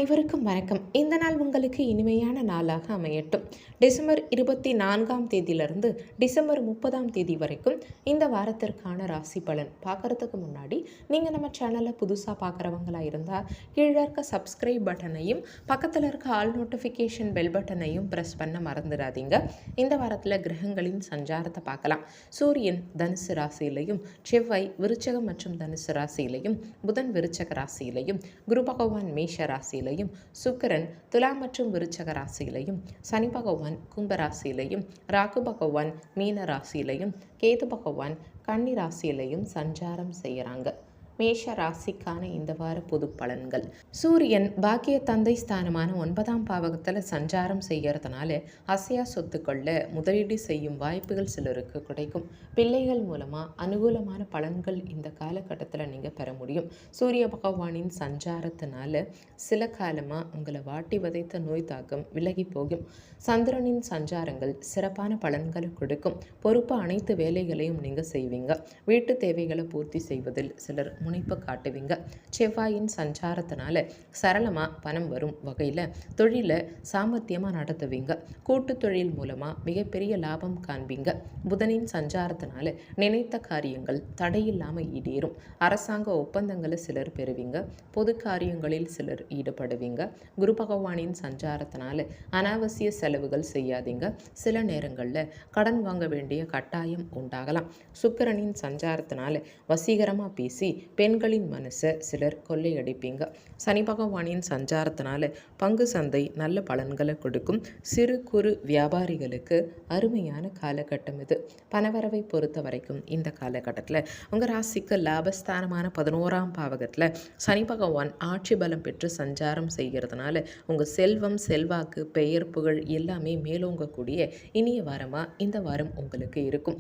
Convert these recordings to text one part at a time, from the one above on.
அனைவருக்கும் வணக்கம். இந்த நாள் உங்களுக்கு இனிமையான நாளாக அமையட்டும். டிசம்பர் 24ஆம் தேதியிலிருந்து டிசம்பர் 30ஆம் தேதி வரைக்கும் இந்த வாரத்திற்கான ராசி பலன் பார்க்கறதுக்கு முன்னாடி நீங்கள் நம்ம சேனலை புதுசாக பார்க்குறவங்களா இருந்தால் கீழே இருக்க சப்ஸ்கிரைப் பட்டனையும் பக்கத்தில் இருக்க ஆல் நோட்டிஃபிகேஷன் பெல் பட்டனையும் ப்ரெஸ் பண்ண மறந்துடாதீங்க. இந்த வாரத்தில் கிரகங்களின் சஞ்சாரத்தை பார்க்கலாம். சூரியன் தனுசு ராசியிலையும், செவ்வாய் விருச்சகம் மற்றும் தனுசு ராசியிலையும், புதன் விருச்சக ராசியிலையும், குரு பகவான் மேஷ ராசியிலையும், சுக்கிரன் துலா மற்றும் விருச்சக ராசியிலையும், சனி பகவான் கும்ப ராசியிலையும், ராகு பகவான் மீன ராசியிலையும், கேது பகவான் கன்னி ராசியிலையும் சஞ்சாரம் செய்கிறாங்க. மேஷ ராசிக்கான இந்த வார பொது பலன்கள். சூரியன் பாக்கிய தந்தை ஸ்தானமான 9ஆம் பாவகத்தில் சஞ்சாரம் செய்கிறதுனால அசையா சொத்துக்களில் முதலீடு செய்யும் வாய்ப்புகள் சிலருக்கு கிடைக்கும். பிள்ளைகள் மூலமாக அனுகூலமான பலன்கள் இந்த காலகட்டத்தில் நீங்கள் பெற முடியும். சூரிய பகவானின் சஞ்சாரத்தினால சில காலமாக உங்களை வாட்டி வதைத்த நோய் தாக்கம் விலகி போகும். சந்திரனின் சஞ்சாரங்கள் சிறப்பான பலன்களை கொடுக்கும். பொறுப்பு அனைத்து வேலைகளையும் நீங்கள் செய்வீங்க. வீட்டு தேவைகளை பூர்த்தி செய்வதில் சிலர் முனைப்பு காட்டுவீங்க. செவ்வாயின் சஞ்சாரத்தினால சரளமாக பணம் வரும் வகையில் தொழிலை சாமர்த்தியமாக நடத்துவீங்க. கூட்டு தொழில் மூலமாக மிகப்பெரிய லாபம் காண்பீங்க. புதனின் சஞ்சாரத்தினால நினைத்த காரியங்கள் தடையில்லாமல் ஈடேறும். அரசாங்க ஒப்பந்தங்களை சிலர் பெறுவீங்க. பொது காரியங்களில் சிலர் ஈடுபடுவீங்க. குரு பகவானின் சஞ்சாரத்தினால அனாவசிய செலவுகள் செய்யாதீங்க. சில நேரங்களில் கடன் வாங்க வேண்டிய கட்டாயம் உண்டாகலாம். சுக்கிரனின் சஞ்சாரத்தினால வசீகரமாக பேசி பெண்களின் மனசை சிலர் கொள்ளையடிப்பீங்க. சனி பகவானின் சஞ்சாரத்தினால பங்கு சந்தை நல்ல பலன்களை கொடுக்கும். சிறு குறு வியாபாரிகளுக்கு அருமையான காலகட்டம் இது. பணவரவை பொறுத்த வரைக்கும் இந்த காலகட்டத்தில் உங்கள் ராசிக்கு லாபஸ்தானமான 11ஆம் பாவகத்தில் சனி பகவான் ஆட்சி பலம் பெற்று சஞ்சாரம் செய்கிறதுனால உங்கள் செல்வம், செல்வாக்கு, பெயர், புகழ் எல்லாமே மேலோங்கக்கூடிய இனிய வாரமாக இந்த வாரம் உங்களுக்கு இருக்கும்.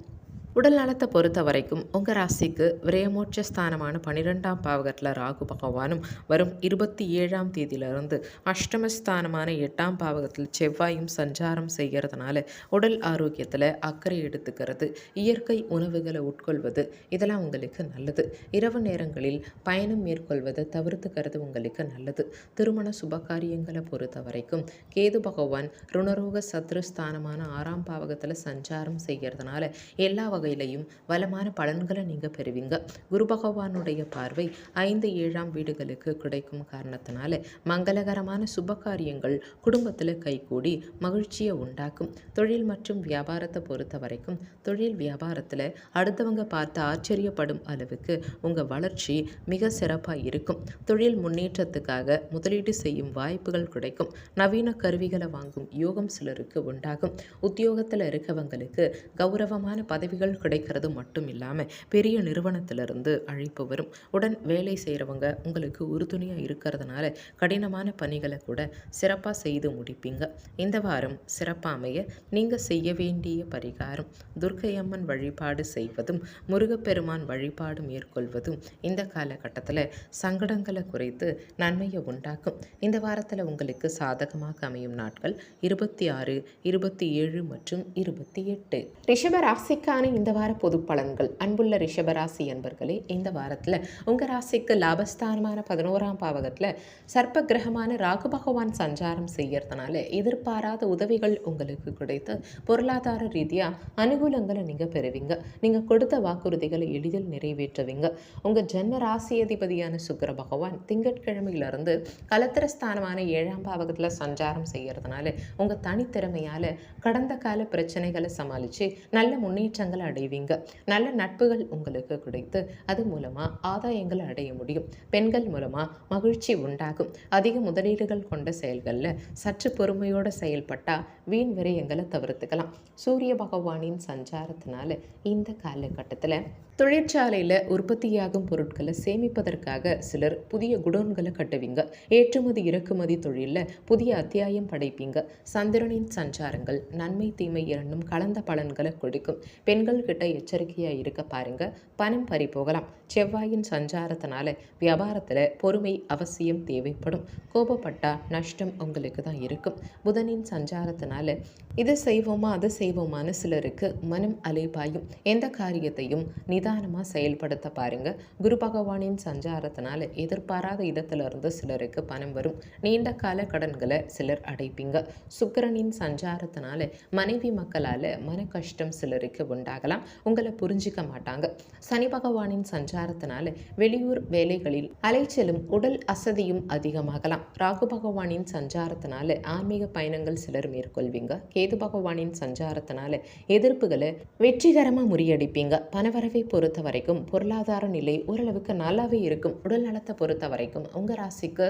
உடல் நலத்தை பொறுத்த வரைக்கும் உங்கள் ராசிக்கு விரயமோட்ச ஸ்தானமான 12ஆம் பாவகத்தில் ராகு பகவானும் வரும் 27ஆம் தேதியிலிருந்து அஷ்டமஸ்தானமான 8ஆம் பாவகத்தில் செவ்வாயும் சஞ்சாரம் செய்கிறதுனால உடல் ஆரோக்கியத்தில் அக்கறை எடுத்துக்கிறது, இயற்கை உணவுகளை உட்கொள்வது இதெல்லாம் உங்களுக்கு நல்லது. இரவு நேரங்களில் பயணம் மேற்கொள்வதை தவிர்த்துக்கிறது உங்களுக்கு நல்லது. திருமண சுபகாரியங்களை பொறுத்த வரைக்கும் கேது பகவான் ருணரோக சத்ருஸ்தானமான 6ஆம் பாவகத்தில் சஞ்சாரம் செய்கிறதுனால எல்லா வகையிலையும் வளமான பலன்களை நீங்கள் பெறுவீங்க. குரு பகவானுடைய பார்வை 5, 7ஆம் வீடுகளுக்கு கிடைக்கும் காரணத்தினால மங்களகரமான சுபகாரியங்கள் குடும்பத்தில் கைகூடி மகிழ்ச்சியை உண்டாக்கும். தொழில் மற்றும் வியாபாரத்தை பொறுத்த வரைக்கும் தொழில் வியாபாரத்தில் அடுத்தவங்க பார்த்து ஆச்சரியப்படும் அளவுக்கு உங்கள் வளர்ச்சி மிக சிறப்பாக இருக்கும். தொழில் முன்னேற்றத்துக்காக முதலீடு செய்யும் வாய்ப்புகள் கிடைக்கும். நவீன கருவிகளை வாங்கும் யோகம் சிலருக்கு உண்டாகும். உத்தியோகத்தில் இருக்கவங்களுக்கு கௌரவமான பதவிகள் கிடைக்கிறது மட்டும் இல்லாமல் பெரிய நிறுவனத்திலிருந்து அழைப்பு வரும். உடன் வேலை செய்கிறவங்க உங்களுக்கு உறுதுணையாக இருக்கிறதுனால கடினமான பணிகளை கூட சிறப்பாக செய்து முடிப்பீங்க. இந்த வாரம் சிறப்பாக அமைய நீங்கள் செய்ய வேண்டிய பரிகாரம் துர்க்கையம்மன் வழிபாடு செய்வதும், முருகப்பெருமான் வழிபாடு மேற்கொள்வதும் இந்த காலகட்டத்தில் சங்கடங்களை குறைத்து நன்மையை உண்டாக்கும். இந்த வாரத்தில் உங்களுக்கு சாதகமாக அமையும் நாட்கள் 26, 27 மற்றும் 28. ரிஷப ராசிக்கான இந்த வார பொது பலன்கள். அன்புள்ள ரிஷபராசி என்பர்களே, இந்த வாரத்தில் உங்கள் ராசிக்கு லாபஸ்தானமான 11ஆம் பாவகத்தில் சர்ப்ப கிரகமான ராகு பகவான் சஞ்சாரம் செய்யறதுனால எதிர்பாராத உதவிகள் உங்களுக்கு கிடைத்து பொருளாதார ரீதியாக அனுகூலங்களை நீங்கள் பெறுவீங்க. நீங்கள் கொடுத்த வாக்குறுதிகளை எளிதில் நிறைவேற்றுவீங்க. உங்கள் ஜென்ம ராசி அதிபதியான சுக்கிர பகவான் திங்கட்கிழமையிலிருந்து கலத்திரஸ்தானமான 7ஆம் பாவகத்தில் சஞ்சாரம் செய்யறதுனால உங்கள் தனித்திறமையால் கடந்த கால பிரச்சனைகளை சமாளித்து நல்ல முன்னேற்றங்களை அடைவீங்க. நல்ல நட்புகள் உங்களுக்கு கிடைத்து அது மூலமாக ஆதாயங்களை அடைய முடியும். பெண்கள் மூலமாக மகிழ்ச்சி உண்டாகும். அதிக முதலீடுகள் கொண்ட செயல்களில் சற்று பொறுமையோடு செயல்பட்டால் வீண் விரயங்களை தவிர்த்துக்கலாம். சூரிய பகவானின் சஞ்சாரத்தினால இந்த காலகட்டத்தில் தொழிற்சாலையில் உற்பத்தியாகும் பொருட்களை சேமிப்பதற்காக சிலர் புதிய குடோன்களை கட்டுவீங்க. ஏற்றுமதி இறக்குமதி தொழிலில் புதிய அத்தியாயம் படைப்பீங்க. சந்திரனின் சஞ்சாரங்கள் நன்மை தீமை இரண்டும் கலந்த பலன்களை கொடுக்கும். பெண்கள் பெண்கள் கிட்ட எச்சரிக்கையாக இருக்க பாருங்க. பணம் பறி போகலாம். செவ்வாயின் சஞ்சாரத்தினால வியாபாரத்தில் பொறுமை அவசியம் தேவைப்படும். கோபப்பட்டா நஷ்டம் உங்களுக்கு தான் இருக்கும். புதனின் சஞ்சாரத்தினால இதை செய்வோமா அதை செய்வோமான்னு சிலருக்கு மனம் அலைபாயும். எந்த காரியத்தையும் நிதானமாக செயல்படுத்த பாருங்க. குரு பகவானின் சஞ்சாரத்தினால எதிர்பாராத இடத்திலிருந்து சிலருக்கு பணம் வரும். நீண்ட கால கடன்களை சிலர் அடைப்பீங்க. சுக்கிரனின் சஞ்சாரத்தினால மனைவி மக்களால் மன கஷ்டம் சிலருக்கு உண்டாகலாம். உங்களை புரிஞ்சிக்க மாட்டாங்க. சனி பகவானின் சஞ்சாரத்தினால வெளியூர் வேலைகளில் அலைச்சலும் உடல் அசதியும் அதிகமாகலாம். ராகு பகவானின் சஞ்சாரத்தினால ஆன்மீக பயணங்கள் சிலர் மேற்கொள்வீங்க. கேது பகவானின் சஞ்சாரத்தினால எதிர்ப்புகளை வெற்றிகரமாக முறியடிப்பீங்க. பணவரவை பொறுத்த வரைக்கும் பொருளாதார நிலை ஓரளவுக்கு நல்லாவே இருக்கும். உடல் நலத்தை பொறுத்த வரைக்கும் உங்கள் ராசிக்கு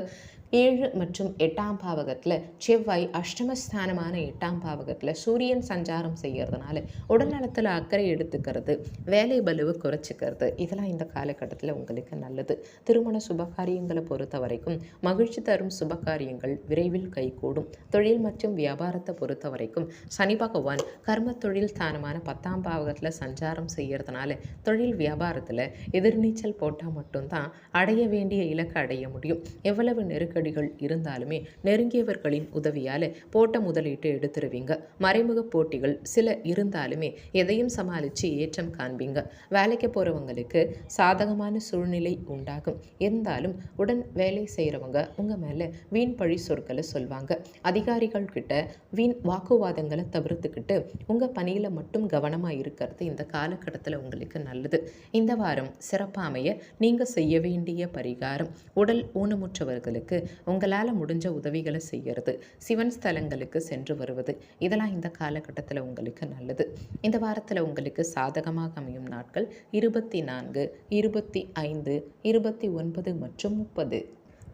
7 மற்றும் 8ஆம் பாவகத்தில் செவ்வாய், அஷ்டமஸ்தானமான 8ஆம் பாவகத்தில் சூரியன் சஞ்சாரம் செய்கிறதுனால உடல் நலத்தில் அக்கறை எடுத்துக்கிறது, வேலை பலுவை குறைச்சிக்கிறது, இதெல்லாம் இந்த காலகட்டத்தில் உங்களுக்கு நல்லது. திருமண சுபகாரியங்களை பொறுத்த வரைக்கும் மகிழ்ச்சி தரும் சுபகாரியங்கள் விரைவில் கைகூடும். தொழில் மற்றும் வியாபாரத்தை பொறுத்த வரைக்கும் சனி பகவான் கர்ம தொழில் ஸ்தானமான 10ஆம் பாவகத்தில் சஞ்சாரம் செய்கிறதுனால தொழில் வியாபாரத்தில் எதிர்நீச்சல் போட்டால் மட்டும்தான் அடைய வேண்டிய இலக்கை அடைய முடியும். எவ்வளவு நெருக்கடிகள் இருந்தாலுமே நெருங்கியவர்களின் உதவியால் போட்ட முதலீட்டு எடுத்துருவீங்க. மறைமுக போட்டிகள் சில இருந்தாலுமே எதையும் சமாளித்து ஏற்றம் காண்பீங்க. வேலைக்கு போகிறவங்களுக்கு சாதகமான சூழ்நிலை உண்டாகும். இருந்தாலும் உடன் வேலை செய்கிறவங்க உங்கள் மேலே வீண் பழி சொற்களை சொல்வாங்க. அதிகாரிகள் கிட்ட வீண் வாக்குவாதங்களை தவிர்த்துக்கிட்டு உங்கள் பணியில் மட்டும் கவனமாக இருக்கிறது இந்த காலகட்டத்தில் உங்களுக்கு நல்லது. இந்த வாரம் சிறப்பாக அமைய நீங்கள் செய்ய வேண்டிய பரிகாரம் உடல் ஊனமுற்றவர்களுக்கு உங்களால் முடிஞ்ச உதவிகளை செய்கிறது, சிவன் ஸ்தலங்களுக்கு சென்று வருவது, இதெல்லாம் இந்த காலகட்டத்தில் உங்களுக்கு நல்லது. இந்த வாரத்தில் உங்களுக்கு சாதகமாக அமையும் நாட்கள் 24, 25, 29 மற்றும் 30.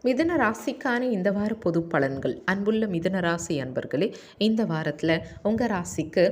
மிதுன ராசிக்கான இந்த வார பொது பலன்கள். அன்புள்ள மிதுன ராசி அன்பர்களே, இந்த வாரத்தில் உங்கள் ராசிக்கு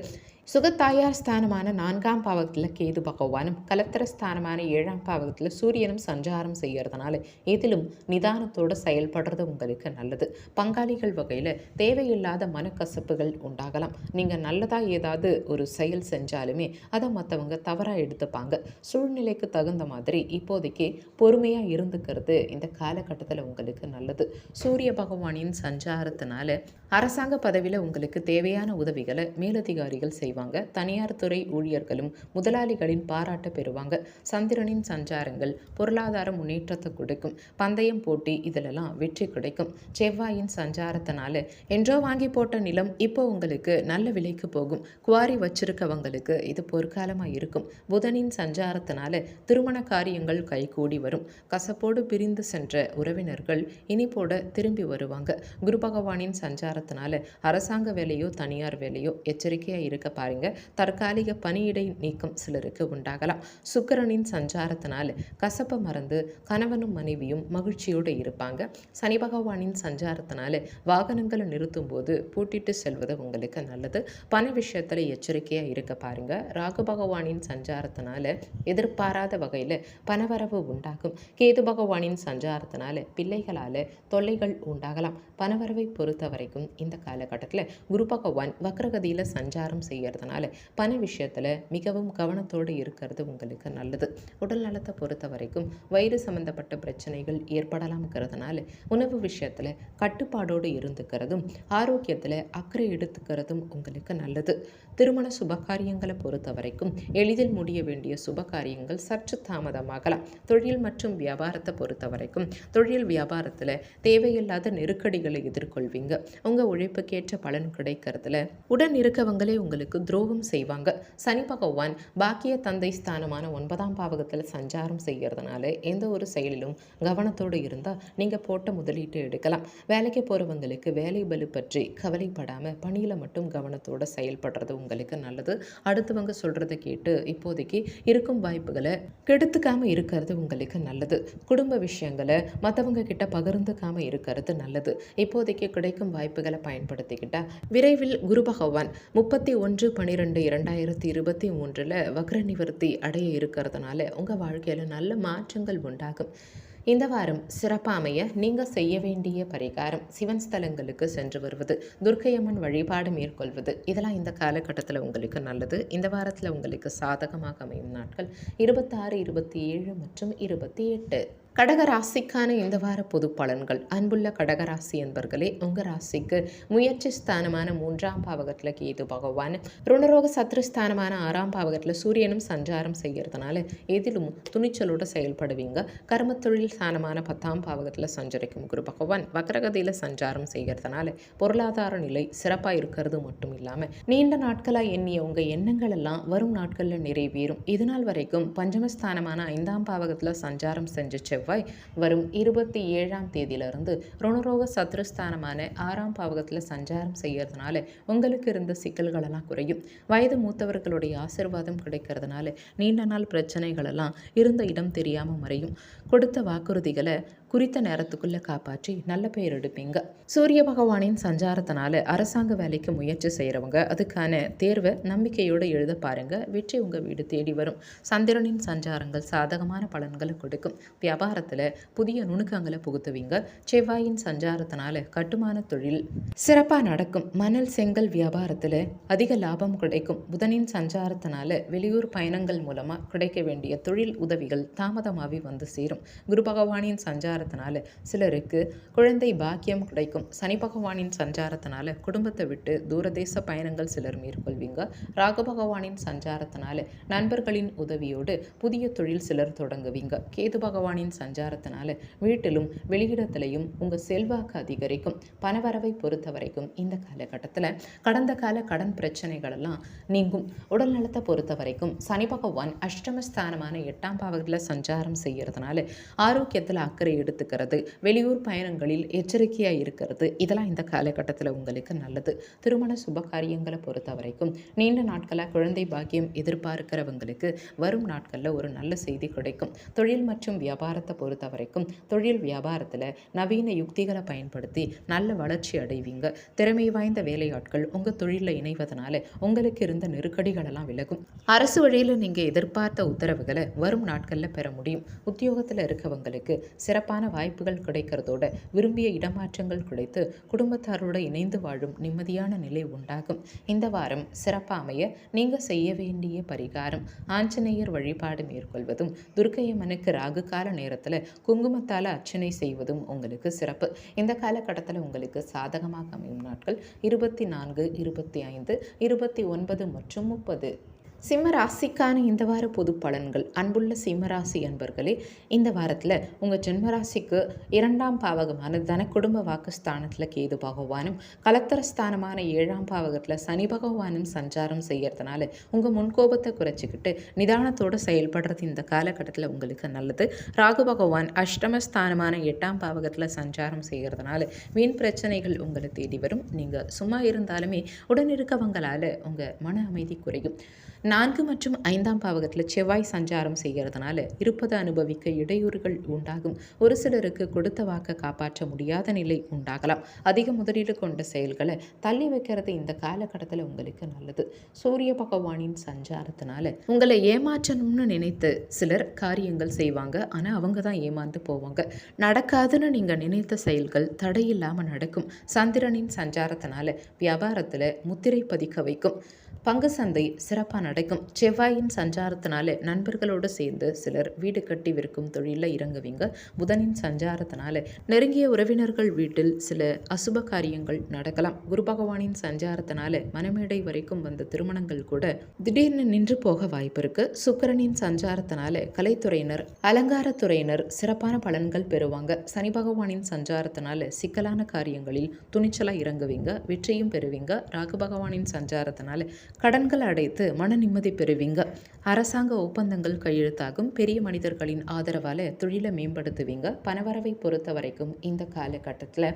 சுகத்தாயார் ஸ்தானமான 4ஆம் பாவகத்தில் கேது பகவானும் கலத்திர ஸ்தானமான 7ஆம் பாவகத்தில் சூரியனும் சஞ்சாரம் செய்கிறதுனால இதிலும் நிதானத்தோடு செயல்படுறது உங்களுக்கு நல்லது. பங்காளிகள் வகையில் தேவையில்லாத மனக்கசப்புகள் உண்டாகலாம். நீங்கள் நல்லதாக ஏதாவது ஒரு செயல் செஞ்சாலுமே அதை மற்றவங்க தவறாக எடுத்துப்பாங்க. சூழ்நிலைக்கு தகுந்த மாதிரி இப்போதைக்கு பொறுமையாக இருந்துக்கிறது இந்த காலகட்டத்தில் உங்களுக்கு நல்லது. சூரிய பகவானின் சஞ்சாரத்தினால அரசாங்க பதவியில் உங்களுக்கு தேவையான உதவிகளை மேலதிகாரிகள் செய்வாங்க. தனியார் துறை ஊழியர்களும் முதலாளிகளின் பாராட்ட பெறுவாங்க. சந்திரனின் சஞ்சாரங்கள் பொருளாதார முன்னேற்றத்தை கொடுக்கும். பந்தயம் போட்டி இதிலெல்லாம் வெற்றி கிடைக்கும். செவ்வாயின் சஞ்சாரத்தினால என்றோ வாங்கி போட்ட நிலம் இப்போ உங்களுக்கு நல்ல விலைக்கு போகும். குவாரி வச்சிருக்கவங்களுக்கு இது பொற்காலமாக இருக்கும். புதனின் சஞ்சாரத்தினால திருமண காரியங்கள் கைகூடி வரும். கசப்போடு பிரிந்து சென்ற உறவினர்கள் இனிப்போட திரும்பி வருவாங்க. குரு பகவானின் சஞ்சாரத்தினால அரசாங்க வேலையோ தனியார் வேலையோ எச்சரிக்கையாக இருக்க பாருங்க. தற்காலிக பணியிடை நீக்கம் சிலருக்கு உண்டாகலாம். சுக்கிரனின் சஞ்சாரத்தினால கசப்பை மறந்து கணவனும் மனைவியும் மகிழ்ச்சியோடு இருப்பாங்க. சனி பகவானின் சஞ்சாரத்தினால வாகனங்களை நிறுத்தும் போது பூட்டிட்டு செல்வது உங்களுக்கு நல்லது. பண விஷயத்தில் எச்சரிக்கையாக இருக்க பாருங்க. ராகு பகவானின் சஞ்சாரத்தினால எதிர்பாராத வகையில் பணவரவு உண்டாகும். கேது பகவானின் சஞ்சாரத்தினால பிள்ளைகளால் தொல்லைகள் உண்டாகலாம். பணவரவை பொறுத்த வரைக்கும் இந்த காலகட்டத்தில் குரு பகவான் வக்ரகதியில் சஞ்சாரம் செய்கிறதுனால பண விஷயத்தில் மிகவும் கவனத்தோடு இருக்கிறது உங்களுக்கு நல்லது. உடல் நலத்தை பொறுத்த வரைக்கும் வயிறு சம்பந்தப்பட்ட பிரச்சனைகள் ஏற்படலாம்ங்கிறதுனால உணவு விஷயத்தில் கட்டுப்பாடோடு இருந்துக்கிறதும் ஆரோக்கியத்தில் அக்கறை எடுத்துக்கிறதும் உங்களுக்கு நல்லது. திருமண சுபகாரியங்களை பொறுத்த வரைக்கும் எளிதில் முடிய வேண்டிய சுபகாரியங்கள் சற்று தாமதமாகலாம். தொழில் மற்றும் வியாபாரத்தை பொறுத்த வரைக்கும் தொழில் வியாபாரத்தில் தேவையில்லாத நெருக்கடிகளை எதிர்கொள்வீங்க. உங்கள் உழைப்புக்கேற்ற பலன் கிடைக்கிறதுல உடன் இருக்கவங்களே உங்களுக்கு துரோகம் செய்வாங்க. சனி பகவான் பாக்கிய தந்தை ஸ்தானமான 9ஆம் பாவகத்தில் சஞ்சாரம் செய்கிறதுனால எந்த ஒரு செயலிலும் கவனத்தோடு இருந்தால் நீங்கள் போட்ட முதலீட்டு எடுக்கலாம். வேலைக்கு போகிறவங்களுக்கு வேலை பலு பற்றி கவலைப்படாமல் பணியில் மட்டும் கவனத்தோடு செயல்படுறது உங்களுக்கு நல்லது. அடுத்தவங்க சொல்கிறத கேட்டு இப்போதைக்கு இருக்கும் வாய்ப்புகளை கெடுத்துக்காமல் இருக்கிறது உங்களுக்கு நல்லது. குடும்ப விஷயங்களை மற்றவங்க கிட்ட பகிர்ந்துக்காமல் இருக்கிறது நல்லது. இப்போதைக்கு கிடைக்கும் வாய்ப்புகளை பயன்படுத்திக்கிட்டால் விரைவில் குரு பகவான் 31/12/2023 வக்ர நிவர்த்தி அடைய இருக்கிறதுனால உங்கள் வாழ்க்கையில் நல்ல மாற்றங்கள் உண்டாகும். இந்த வாரம் சிறப்பாக அமைய நீங்கள் செய்ய வேண்டிய பரிகாரம் சிவன் ஸ்தலங்களுக்கு சென்று வருவது, துர்க்கையம்மன் வழிபாடு மேற்கொள்வது, இதெல்லாம் இந்த காலகட்டத்தில் உங்களுக்கு நல்லது. இந்த வாரத்தில் உங்களுக்கு சாதகமாக அமையும் நாட்கள் 26, 27 மற்றும் 28. கடகராசிக்கான இந்த வார பொது பலன்கள். அன்புள்ள கடகராசி என்பர்களே, உங்கள் ராசிக்கு முயற்சி ஸ்தானமான 3ஆம் பாவகத்தில் கேது பகவான், ருணரோக சத்ருஸ்தானமான 6ஆம் பாவகத்தில் சூரியனும் சஞ்சாரம் செய்கிறதுனால எதிலும் துணிச்சலோடு செயல்படுவீங்க. கர்ம தொழில் ஸ்தானமான 10ஆம் பாவகத்தில் சஞ்சரிக்கும் குரு பகவான் வக்ரகதியில் சஞ்சாரம் செய்கிறதுனால பொருளாதார நிலை சிறப்பாக இருக்கிறது மட்டும் இல்லாமல் நீண்ட நாட்களாக எண்ணிய உங்கள் எண்ணங்கள் எல்லாம் வரும் நாட்களில் நிறைவேறும். இதுநாள் வரைக்கும் பஞ்சமஸ்தானமான 5ஆம் பாவகத்தில் சஞ்சாரம் செஞ்ச வரும் 27ஆம் தேதியிலிருந்து ருணரோக சத்ருஸ்தானமான 6ஆம் பாவகத்தில் சஞ்சாரம் செய்யறதுனால உங்களுக்கு இருந்த சிக்கல்களெல்லாம் குறையும். வயது மூத்தவர்களுடைய ஆசீர்வாதம் கிடைக்கிறதுனால நீண்ட நாள் பிரச்சனைகளெல்லாம் இருந்த இடம் தெரியாமல் மறையும். கொடுத்த வாக்குறுதிகளை குறித்த நேரத்துக்குள்ளே காப்பாற்றி நல்ல பெயர் எடுப்பீங்க. சூரிய பகவானின் சஞ்சாரத்தினால அரசாங்க வேலைக்கு முயற்சி செய்கிறவங்க அதுக்கான தேர்வை நம்பிக்கையோடு எழுத பாருங்க. வெற்றி உங்கள் வீடு தேடி வரும். சந்திரனின் சஞ்சாரங்கள் சாதகமான பலன்களை கொடுக்கும். வியாபாரத்தில் புதிய நுணுக்கங்களை புகுத்துவீங்க. செவ்வாயின் சஞ்சாரத்தினால கட்டுமான தொழில் சிறப்பாக நடக்கும். மணல் செங்கல் வியாபாரத்தில் அதிக லாபம் கிடைக்கும். புதனின் சஞ்சாரத்தினால வெளியூர் பயணங்கள் மூலமாக கிடைக்க வேண்டிய தொழில் உதவிகள் தாமதமாகி வந்து சேரும். குரு பகவானின் சஞ்சாரத்தினால சிலருக்கு குழந்தை பாக்கியம் கிடைக்கும். சனி பகவானின் சஞ்சாரத்தினால குடும்பத்தை விட்டு தூரதேச பயணங்கள் சிலர் மேற்கொள்வீங்க. ராகு பகவானின் சஞ்சாரத்தினால நண்பர்களின் உதவியோடு புதிய தொழில் சிலர் தொடங்குவீங்க. கேது பகவானின் சஞ்சாரத்தினால வீட்டிலும் வெளியிடத்திலையும் உங்கள் செல்வாக்கு அதிகரிக்கும். பணவரவை பொறுத்த வரைக்கும் இந்த காலகட்டத்தில் கடந்த கால கடன் பிரச்சனைகள் எல்லாம் நீங்கும். உடல் நலத்தை பொறுத்த வரைக்கும் சனி பகவான் அஷ்டமஸ்தானமான 8ஆம் பாவகத்தில் சஞ்சாரம் செய்கிறதுனால ஆரோக்கியத்தில் அக்கறை எடுத்துக்கிறது, வெளியூர் பயணங்களில் எச்சரிக்கையாக இருக்கிறது, இதெல்லாம் இந்த காலகட்டத்தில் உங்களுக்கு நல்லது. திருமண சுப காரியங்களை பொறுத்த வரைக்கும் நீண்ட நாட்களாக குழந்தை பாக்கியம் எதிர்பார்க்கிறவங்களுக்கு வரும் நாட்களில் ஒரு நல்ல செய்தி கிடைக்கும். தொழில் மற்றும் வியாபாரத்தை பொறுத்த வரைக்கும் தொழில் வியாபாரத்தில் நவீன யுக்திகளை பயன்படுத்தி நல்ல வளர்ச்சி அடைவீங்க. திறமை வாய்ந்த வேலையாட்கள் உங்கள் தொழிலில் இணைவதனால உங்களுக்கு இருந்த நெருக்கடிகளெல்லாம் விலகும். அரசு வழியில் நீங்கள் எதிர்பார்த்த உத்தரவுகளை வரும் நாட்களில் பெற முடியும். உத்தியோகத்தில் இருக்கவங்களுக்கு சிறப்பான வாய்ப்புகள் கிடைக்கிறதோட விரும்பிய இடமாற்றங்கள் கிடைத்து குடும்பத்தாரோடு இணைந்து வாழும் நிம்மதியான நிலை உண்டாகும். இந்த வாரம் சிறப்பாக அமைய நீங்கள் செய்ய வேண்டிய பரிகாரம் ஆஞ்சநேயர் வழிபாடு மேற்கொள்வதும், துர்க்கையம்மனுக்கு ராகு கால நேரத்தில் குங்குமத்தால் அர்ச்சனை செய்வதும் உங்களுக்கு சிறப்பு. இந்த காலகட்டத்தில் உங்களுக்கு சாதகமாக அமையும் நாட்கள் 24, 25, 29 மற்றும் 30. சிம்ம ராசிக்கான இந்த வார பொது பலன்கள். அன்புள்ள சிம்மராசி அன்பர்களே, இந்த வாரத்தில் உங்கள் ஜென்மராசிக்கு 2ஆம் பாவகமான தன குடும்ப வாக்குஸ்தானத்தில் கேது பகவானும், கலத்தரஸ்தானமான 7ஆம் பாவகத்தில் சனி பகவானும் சஞ்சாரம் செய்யறதுனால உங்கள் முன்கோபத்தை குறைச்சிக்கிட்டு நிதானத்தோடு செயல்படுறது இந்த காலகட்டத்தில் உங்களுக்கு நல்லது. ராகு பகவான் அஷ்டமஸ்தானமான 8ஆம் பாவகத்தில் சஞ்சாரம் செய்கிறதுனால வீண் பிரச்சனைகள் உங்களை தேடி வரும். நீங்கள் சும்மா இருந்தாலுமே உடன் இருக்கவங்களால் உங்கள் மன அமைதி குறையும். 4 மற்றும் 5ஆம் பாவகத்தில் செவ்வாய் சஞ்சாரம் செய்கிறதுனால இருப்பதை அனுபவிக்க இடையூறுகள் உண்டாகும். ஒரு சிலருக்கு கொடுத்த வாக்கை காப்பாற்ற முடியாத நிலை உண்டாகலாம். அதிக முதலீடு கொண்ட செயல்களை தள்ளி வைக்கிறது இந்த காலகட்டத்தில் உங்களுக்கு நல்லது. சூரிய பகவானின் சஞ்சாரத்தினால உங்களை ஏமாற்றணும்னு நினைத்து சிலர் காரியங்கள் செய்வாங்க. ஆனால் அவங்க தான் ஏமாந்து போவாங்க. நடக்காதுன்னு நீங்கள் நினைத்த செயல்கள் தடையில்லாமல் நடக்கும். சந்திரனின் சஞ்சாரத்தினால வியாபாரத்தில் முத்திரை பதிக்க வைக்கும். பங்கு சந்தை சிறப்பாக நடக்கும். செவ்வாயின் சஞ்சாரத்தினால நண்பர்களோடு சேர்ந்து சிலர் வீடு கட்டி விற்கும் தொழிலில் இறங்குவீங்க. புதனின் சஞ்சாரத்தினால நெருங்கிய உறவினர்கள் வீட்டில் சில அசுப காரியங்கள் நடக்கலாம். குரு பகவானின் சஞ்சாரத்தினால மனமேடை வரைக்கும் வந்த திருமணங்கள் கூட திடீர்னு நின்று போக வாய்ப்பு இருக்கு. சுக்கிரனின் சஞ்சாரத்தினால கலைத்துறையினர், அலங்காரத்துறையினர் சிறப்பான பலன்கள் பெறுவாங்க. சனி பகவானின் சஞ்சாரத்தினால சிக்கலான காரியங்களில் துணிச்சலாக இறங்குவீங்க, வெற்றியும் பெறுவீங்க. ராகு பகவானின் சஞ்சாரத்தினால கடன்கள் அடைத்து மன நிம்மதி பெறுவீங்க. அரசாங்க ஒப்பந்தங்கள் கையெழுத்தாகும். பெரிய மனிதர்களின் ஆதரவால் தொழிலை மேம்படுத்துவீங்க. பணவரவை பொறுத்த வரைக்கும் இந்த காலகட்டத்தில்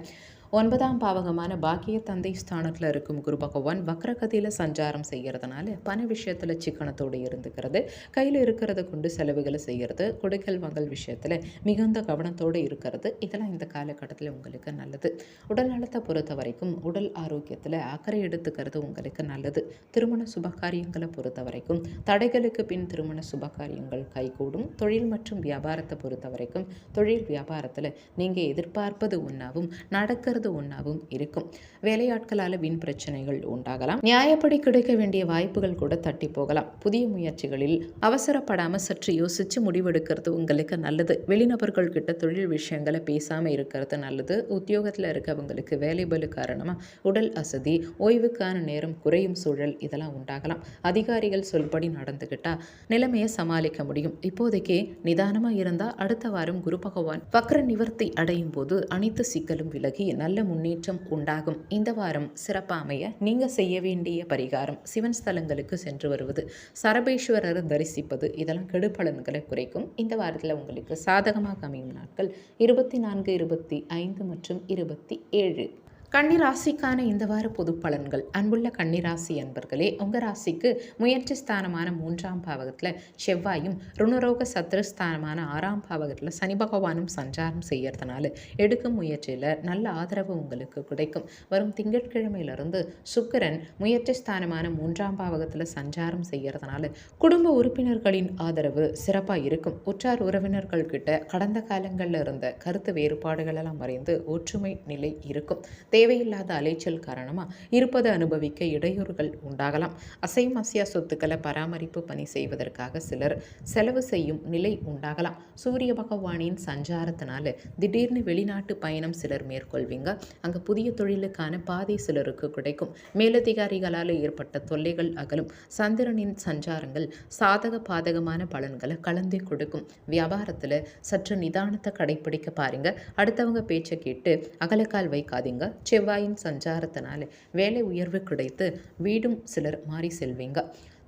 9ஆம் பாவகமான பாக்கிய தந்தை ஸ்தானத்தில் இருக்கும் குரு பகவான் வக்ரகதியில் சஞ்சாரம் செய்கிறதுனால பண விஷயத்தில் சிக்கனத்தோடு இருந்துக்கிறது, கையில் இருக்கிறத கொண்டு செலவுகளை செய்கிறது, கொடுக்கல் வாங்கல் விஷயத்தில் மிகுந்த கவனத்தோடு இருக்கிறது, இதெல்லாம் இந்த காலகட்டத்தில் உங்களுக்கு நல்லது. உடல் நலத்தை பொறுத்த வரைக்கும் உடல் ஆரோக்கியத்தில் அக்கறை எடுத்துக்கிறது உங்களுக்கு நல்லது. திருமண சுபகாரியங்களை பொறுத்த வரைக்கும் தடைகளுக்கு பின் திருமண சுபகாரியங்கள் கைகூடும். தொழில் மற்றும் வியாபாரத்தை பொறுத்த வரைக்கும் தொழில் வியாபாரத்தில் நீங்கள் எதிர்பார்ப்பது ஒன்றாவும் நடக்கிறது ஒன்றாவும் இருக்கும். வேலையாட்களால் வீண் பிரச்சனைகள் உண்டாகலாம். நியாயப்படி கிடைக்க வேண்டிய வாய்ப்புகள் கூட தட்டி போகலாம். புதிய முயற்சிகளில் அவசரப்படாமல் சற்று யோசித்து முடிவெடுக்கிறது உங்களுக்கு நல்லது. வெளிநபர்கள் கிட்ட தொழில் விஷயங்களை பேசாமல் இருக்கிறது நல்லது. உத்தியோகத்தில் இருக்கவங்களுக்கு வேலைபளு காரணமாக உடல் அசதி, ஓய்வுக்கான நேரம் குறையும் சூழல் இதெல்லாம் உண்டாகலாம். அதிகாரிகள் சொல்படி நடந்துக்கிட்டால் நிலைமையை சமாளிக்க முடியும். இப்போதைக்கே நிதானமாக இருந்தால் அடுத்த வாரம் குரு பகவான் வக்ர நிவர்த்தி அடையும் போது அனைத்து சிக்கலும் விலகி நல்ல முன்னேற்றம் உண்டாகும். இந்த வாரம் சிறப்பாக அமைய நீங்கள் செய்ய வேண்டிய பரிகாரம் சிவன் ஸ்தலங்களுக்கு சென்று வருவது, சரபேஸ்வரரை தரிசிப்பது, இதெல்லாம் கெடுபலன்களை குறைக்கும். இந்த வாரத்தில் உங்களுக்கு சாதகமாக அமையும் நாட்கள் 24, 25 மற்றும் 27. கன்னிராசிக்கான இந்த வார பொது பலன்கள். அன்புள்ள கன்னிராசி அன்பர்களே, உங்கள் ராசிக்கு முயற்சி ஸ்தானமான 3ஆம் பாவகத்தில் செவ்வாயும் ருணரோக சத்ருஸ்தானமான 6ஆம் பாவகத்தில் சனி பகவானும் சஞ்சாரம் செய்யறதுனால எடுக்கும் முயற்சியில் நல்ல ஆதரவு உங்களுக்கு கிடைக்கும். வரும் திங்கட்கிழமையிலிருந்து சுக்கிரன் முயற்சி ஸ்தானமான 3ஆம் பாவகத்தில் சஞ்சாரம் செய்யறதுனால குடும்ப உறுப்பினர்களின் ஆதரவு சிறப்பாக இருக்கும். உற்றார் உறவினர்கள் கிட்ட கடந்த காலங்களில் இருந்த கருத்து வேறுபாடுகளெல்லாம் மறைந்து ஒற்றுமை நிலை இருக்கும். தேவையில்லாத அலைச்சல் காரணமாக இருப்பதை அனுபவிக்க இடையூறுகள் உண்டாகலாம். அசையும் அசையா சொத்துக்களை பராமரிப்பு பணி செய்வதற்காக சிலர் செலவு செய்யும் நிலை உண்டாகலாம். சூரிய பகவானின் சஞ்சாரத்தினால திடீர்னு வெளிநாட்டு பயணம் சிலர் மேற்கொள்வீங்க. அங்கே புதிய தொழிலுக்கான பாதை சிலருக்கு கிடைக்கும். மேலதிகாரிகளால் ஏற்பட்ட தொல்லைகள் அகலும். சந்திரனின் சஞ்சாரங்கள் சாதக பாதகமான பலன்களை கலந்து கொடுக்கும். வியாபாரத்தில் சற்று நிதானத்தை கடைப்பிடிக்க பாருங்க. அடுத்தவங்க பேச்சை கேட்டு அகலக்கால் வைக்காதீங்க. செவ்வாயின் சஞ்சாரத்தினால வேலை உயர்வு கிடைத்து வீடும் சிலர் மாறி செல்வீங்க.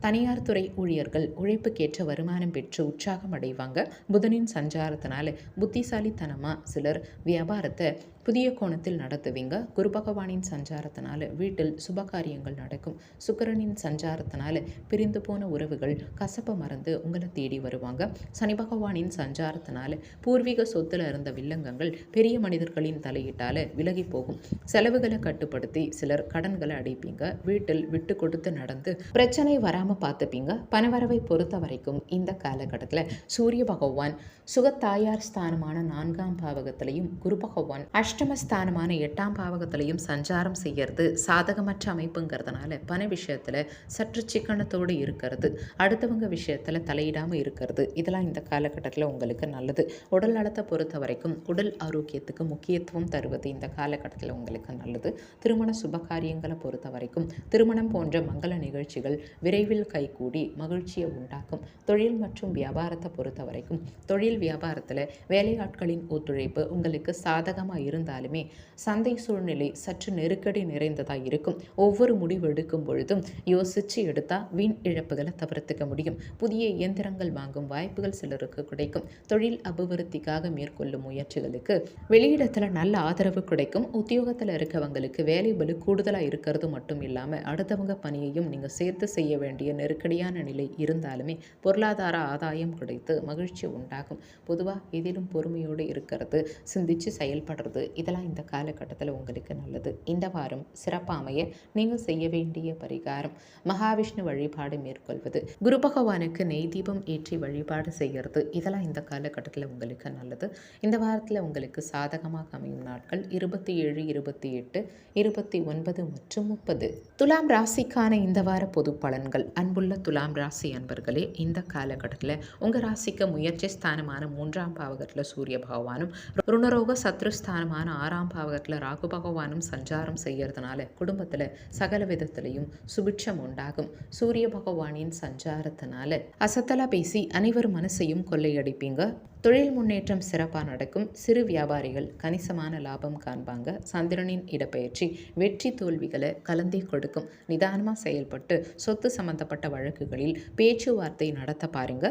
தனியார் துறை ஊழியர்கள் உழைப்புக்கேற்ற வருமானம் பெற்று உற்சாகம் அடைவாங்க. புதனின் சஞ்சாரத்தினால புத்திசாலித்தனமாக சிலர் வியாபாரத்தை புதிய கோணத்தில் நடத்துவீங்க. குரு பகவானின் சஞ்சாரத்தினால வீட்டில் சுபகாரியங்கள் நடக்கும். சுக்கிரனின் சஞ்சாரத்தினால பிரிந்து போன உறவுகள் கசப்பை மறந்து உங்களை தேடி வருவாங்க. சனி பகவானின் சஞ்சாரத்தினால பூர்வீக சொத்துல இருந்த வில்லங்கங்கள் பெரிய மனிதர்களின் தலையீட்டால விலகி போகும். செலவுகளை கட்டுப்படுத்தி சிலர் கடன்களை அடைப்பீங்க. வீட்டில் விட்டு கொடுத்து நடந்து பிரச்சனை வராமல் பார்த்துப்பீங்க. பணவரவை பொறுத்த வரைக்கும் இந்த காலகட்டத்தில் சூரிய பகவான் சுகத்தாயார் ஸ்தானமான 4ஆம் பாவகத்திலையும் குரு பகவான் அஷ்டமஸ்தானமான 8ஆம் பாவகத்திலையும் சஞ்சாரம் செய்யறது சாதகமற்ற அமைப்புங்கிறதுனால பண விஷயத்தில் சற்று சிக்கனத்தோடு இருக்கிறது, அடுத்தவங்க விஷயத்தில் தலையிடாமல் இருக்கிறது, இதெல்லாம் இந்த காலகட்டத்தில் உங்களுக்கு நல்லது. உடல் நலத்தை பொறுத்த வரைக்கும் உடல் ஆரோக்கியத்துக்கு முக்கியத்துவம் தருவது இந்த காலகட்டத்தில் உங்களுக்கு நல்லது. திருமண சுபகாரியங்களை பொறுத்த வரைக்கும் திருமணம் போன்ற மங்கள நிகழ்ச்சிகள் விரைவில் கைகூடி மகிழ்ச்சியை உண்டாக்கும். தொழில் மற்றும் வியாபாரத்தை பொறுத்த வரைக்கும் தொழில் வியாபாரத்தில் வேலையாட்களின் ஒத்துழைப்பு உங்களுக்கு சாதகமாக இருந்தாலுமே சந்தை சூழ்நிலை சற்று நெருக்கடி நிறைந்ததாக இருக்கும். ஒவ்வொரு முடிவு எடுக்கும் பொழுதும் யோசித்து எடுத்தால் வீண் இழப்புகளை தவிர்த்துக்க முடியும். புதிய இயந்திரங்கள் வாங்கும் வாய்ப்புகள் சிலருக்கு கிடைக்கும். தொழில் அபிவிருத்திக்காக மேற்கொள்ளும் முயற்சிகளுக்கு வெளியிடத்தில் நல்ல ஆதரவு கிடைக்கும். உத்தியோகத்தில் இருக்கவங்களுக்கு வேலை பளு கூடுதலாக இருக்கிறது மட்டும் இல்லாமல் அடுத்தவங்க பணியையும் நீங்கள் சேர்த்து செய்ய வேண்டிய நெருக்கடியான நிலை இருந்தாலுமே பொருளாதார ஆதாயம் கிடைத்து மகிழ்ச்சி உண்டாகும். பொதுவாக இதிலும் பொறுமையோடு இருக்கிறது, சிந்திச்சு செயல்படுறது, இதெல்லாம் இந்த காலகட்டத்தில் உங்களுக்கு நல்லது. இந்த வாரம் சிறப்பாக அமைய நீங்கள் செய்ய வேண்டிய பரிகாரம் மகாவிஷ்ணு வழிபாடு மேற்கொள்வது, குரு பகவானுக்கு நெய் தீபம் ஏற்றி வழிபாடு செய்கிறது, இதெல்லாம் இந்த காலகட்டத்தில் உங்களுக்கு நல்லது. இந்த வாரத்தில் உங்களுக்கு சாதகமாக அமையும் நாட்கள் 27, 28, 29 மற்றும் 30. துலாம் ராசிக்கான இந்த வார பொது பலன்கள். அன்புள்ள துலாம் ராசி அன்பர்களே, இந்த காலகட்டத்தில் உங்கள் ராசிக்கு முயற்சி ஸ்தானமான 3ஆம் பாவகத்தில் சூரிய பகவானும் ருணரோக சத்ருஸ்தானமான 6ஆம் பாவகத்தில் ராகு பகவானும் சஞ்சாரம் செய்யறதுனால குடும்பத்தில் சகல விதத்திலையும் சுபிட்சம் உண்டாகும். சூரிய பகவானின் சஞ்சாரத்தினால அசத்தலா பேசி அனைவர் மனசையும் கொள்ளையடிப்பீங்க. தொழில் முன்னேற்றம் சிறப்பாக நடக்கும். சிறு வியாபாரிகள் கணிசமான லாபம் காண்பாங்க. சந்திரனின் இடப்பெயர்ச்சி வெற்றி தோல்விகளை கலந்தே கொடுக்கும். நிதானமாக செயல்பட்டு சொத்து சம்பந்தப்பட்ட வழக்குகளில் பேச்சுவார்த்தை நடத்த பாருங்க.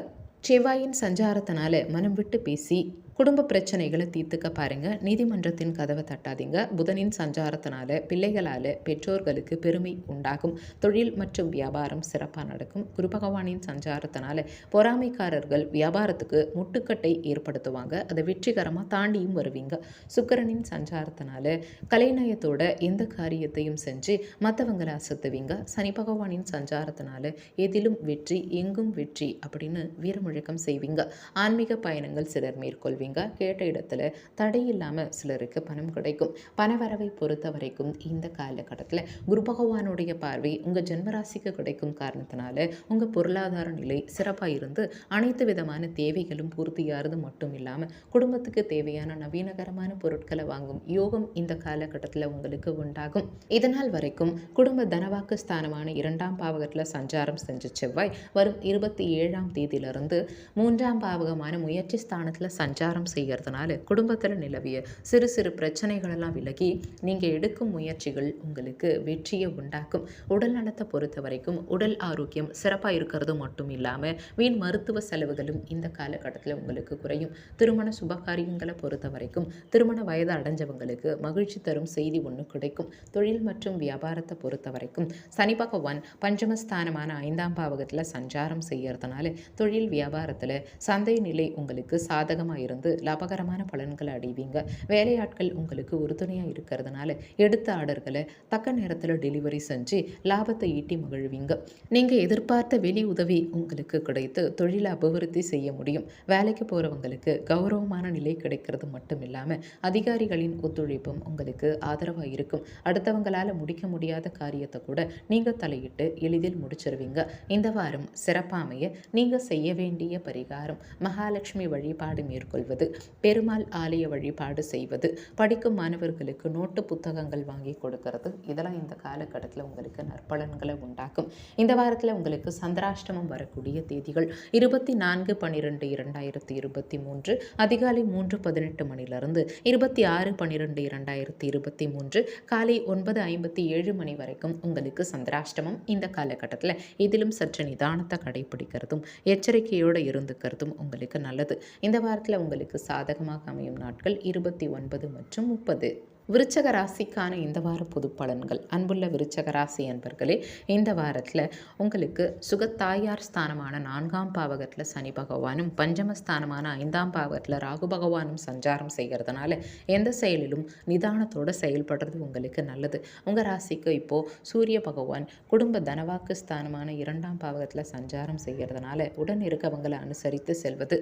செவ்வாயின் சஞ்சாரத்தினால மனம் விட்டு பேசி குடும்ப பிரச்சனைகளை தீர்த்துக்க பாருங்க. நீதிமன்றத்தின் கதவை தட்டாதீங்க. புதனின் சஞ்சாரத்தினால பிள்ளைகளால் பெற்றோர்களுக்கு பெருமை உண்டாகும். தொழில் மற்றும் வியாபாரம் சிறப்பாக நடக்கும். குரு பகவானின் சஞ்சாரத்தினால பொறாமைக்காரர்கள் வியாபாரத்துக்கு முட்டுக்கட்டை ஏற்படுத்துவாங்க. அதை வெற்றிகரமாக தாண்டியும் வருவீங்க. சுக்கிரனின் சஞ்சாரத்தினால கலைநயத்தோட எந்த காரியத்தையும் செஞ்சு மற்றவங்களை அசத்துவீங்க. சனி பகவானின் சஞ்சாரத்தினால எதிலும் வெற்றி எங்கும் வெற்றி அப்படின்னு வீரமுழக்கம் செய்வீங்க. ஆன்மீக பயணங்கள் சிலர் மேற்கொள்வீங்க. கேட்ட இடத்துல தடையில்லாமல் சிலருக்கு பணம் கிடைக்கும். பணவரவை பொறுத்த வரைக்கும் இந்த காலகட்டத்தில் குரு பகவானுடைய பார்வை உங்கள் ஜென்மராசிக்கு கிடைக்கும் காரணத்தினால உங்கள் பொருளாதார நிலை சிறப்பாக இருந்து அனைத்து விதமான தேவைகளும் பூர்த்தியாகிறது மட்டும் இல்லாமல் குடும்பத்துக்கு தேவையான நவீனகரமான பொருட்களை வாங்கும் யோகம் இந்த காலகட்டத்தில் உங்களுக்கு உண்டாகும். இதனால் வரைக்கும் குடும்ப தனவாக்கு ஸ்தானமான 2ஆம் பாவகத்தில் சஞ்சாரம் செஞ்ச செவ்வாய் வரும் 27ஆம் தேதியிலிருந்து 3ஆம் பாவகமான முயற்சி ஸ்தானத்தில் சஞ்சாரம் செய்கிறதுனால குடும்பத்தில் நிலவிய சிறு சிறு பிரச்சனைகளெல்லாம் விலகி நீங்கள் எடுக்கும் முயற்சிகள் உங்களுக்கு வெற்றியை உண்டாக்கும். உடல் நலத்தை பொறுத்த வரைக்கும் உடல் ஆரோக்கியம் சிறப்பாக இருக்கிறது மட்டும் இல்லாமல் வீண் மருத்துவ செலவுகளும் இந்த காலகட்டத்தில் உங்களுக்கு குறையும். திருமண சுபகாரியங்களை பொறுத்த வரைக்கும் திருமண வயது அடைஞ்சவங்களுக்கு மகிழ்ச்சி தரும் செய்தி ஒன்று கிடைக்கும். தொழில் மற்றும் வியாபாரத்தை பொறுத்த வரைக்கும் சனி பகவான் பஞ்சமஸ்தானமான 5ஆம் பாவகத்தில் சஞ்சாரம் செய்யறதுனால தொழில் வியாபாரத்தில் சந்தை நிலை உங்களுக்கு சாதகமாக இருந்து லாபகரமான பலன்களை அடைவீங்க. வேலையாட்கள் உங்களுக்கு உறுதுணையாக இருக்கிறதுனால எடுத்த ஆர்டர்களை தக்க நேரத்தில் டெலிவரி செஞ்சு லாபத்தை ஈட்டி மகிழ்வீங்க. நீங்கள் எதிர்பார்த்த வெளி உதவி உங்களுக்கு கிடைத்து தொழிலை அபிவிருத்தி செய்ய முடியும். வேலைக்கு போகிறவங்களுக்கு கௌரவமான நிலை கிடைக்கிறது மட்டும் இல்லாமல் அதிகாரிகளின் ஒத்துழைப்பும் உங்களுக்கு ஆதரவாக இருக்கும். அடுத்தவங்களால் முடிக்க முடியாத காரியத்தை கூட நீங்கள் தலையிட்டு எளிதில் முடிச்சிருவீங்க. இந்த வாரம் சிறப்பாக அமைய நீங்கள் செய்ய வேண்டிய பரிகாரம் மகாலட்சுமி வழிபாடு மேற்கொள்வது, பெருமாள் ஆலய வழிபாடு செய்வது, படிக்கும் மாணவர்களுக்கு நோட்டு புத்தகங்கள் வாங்கி கொடுக்கறது, இதெல்லாம் இந்த காலகட்டத்தில் உங்களுக்கு நற்பலன்களை உண்டாக்கும். இந்த வாரத்தில் உங்களுக்கு சந்திராஷ்டமம் வரக்கூடிய தேதிகள் 24/12/2023 அதிகாலை 3:18 மணிலிருந்து 26/12/2023 காலை 9:57 மணி வரைக்கும் உங்களுக்கு சந்திராஷ்டமம். இந்த காலகட்டத்தில் இதிலும் சற்று நிதானத்தை கடைபிடிக்கிறதும் எச்சரிக்கையோடு இருந்துக்கிறதும் உங்களுக்கு நல்லது. இந்த வாரத்தில் உங்களுக்கு சாதகமாக அமையும் நாட்கள் 29 மற்றும் 30. விருச்சக ராசிக்கான இந்த வார பொது பலன்கள். அன்புள்ள விருச்சக ராசி அன்பர்களே, இந்த வாரத்தில் உங்களுக்கு சுகத்தாயார் ஸ்தானமான 4ஆம் பாவகத்தில் சனி பகவானும் பஞ்சமஸ்தானமான 5ஆம் பாவகத்தில் ராகு பகவானும் சஞ்சாரம் செய்கிறதுனால எந்த செயலிலும் நிதானத்தோடு செயல்படுறது உங்களுக்கு நல்லது. உங்கள் ராசிக்கு இப்போது சூரிய பகவான் குடும்ப தனவாக்கு ஸ்தானமான 2ஆம் பாவகத்தில் சஞ்சாரம் செய்கிறதுனால உடன் இருக்கவங்களை அனுசரித்து செல்வது,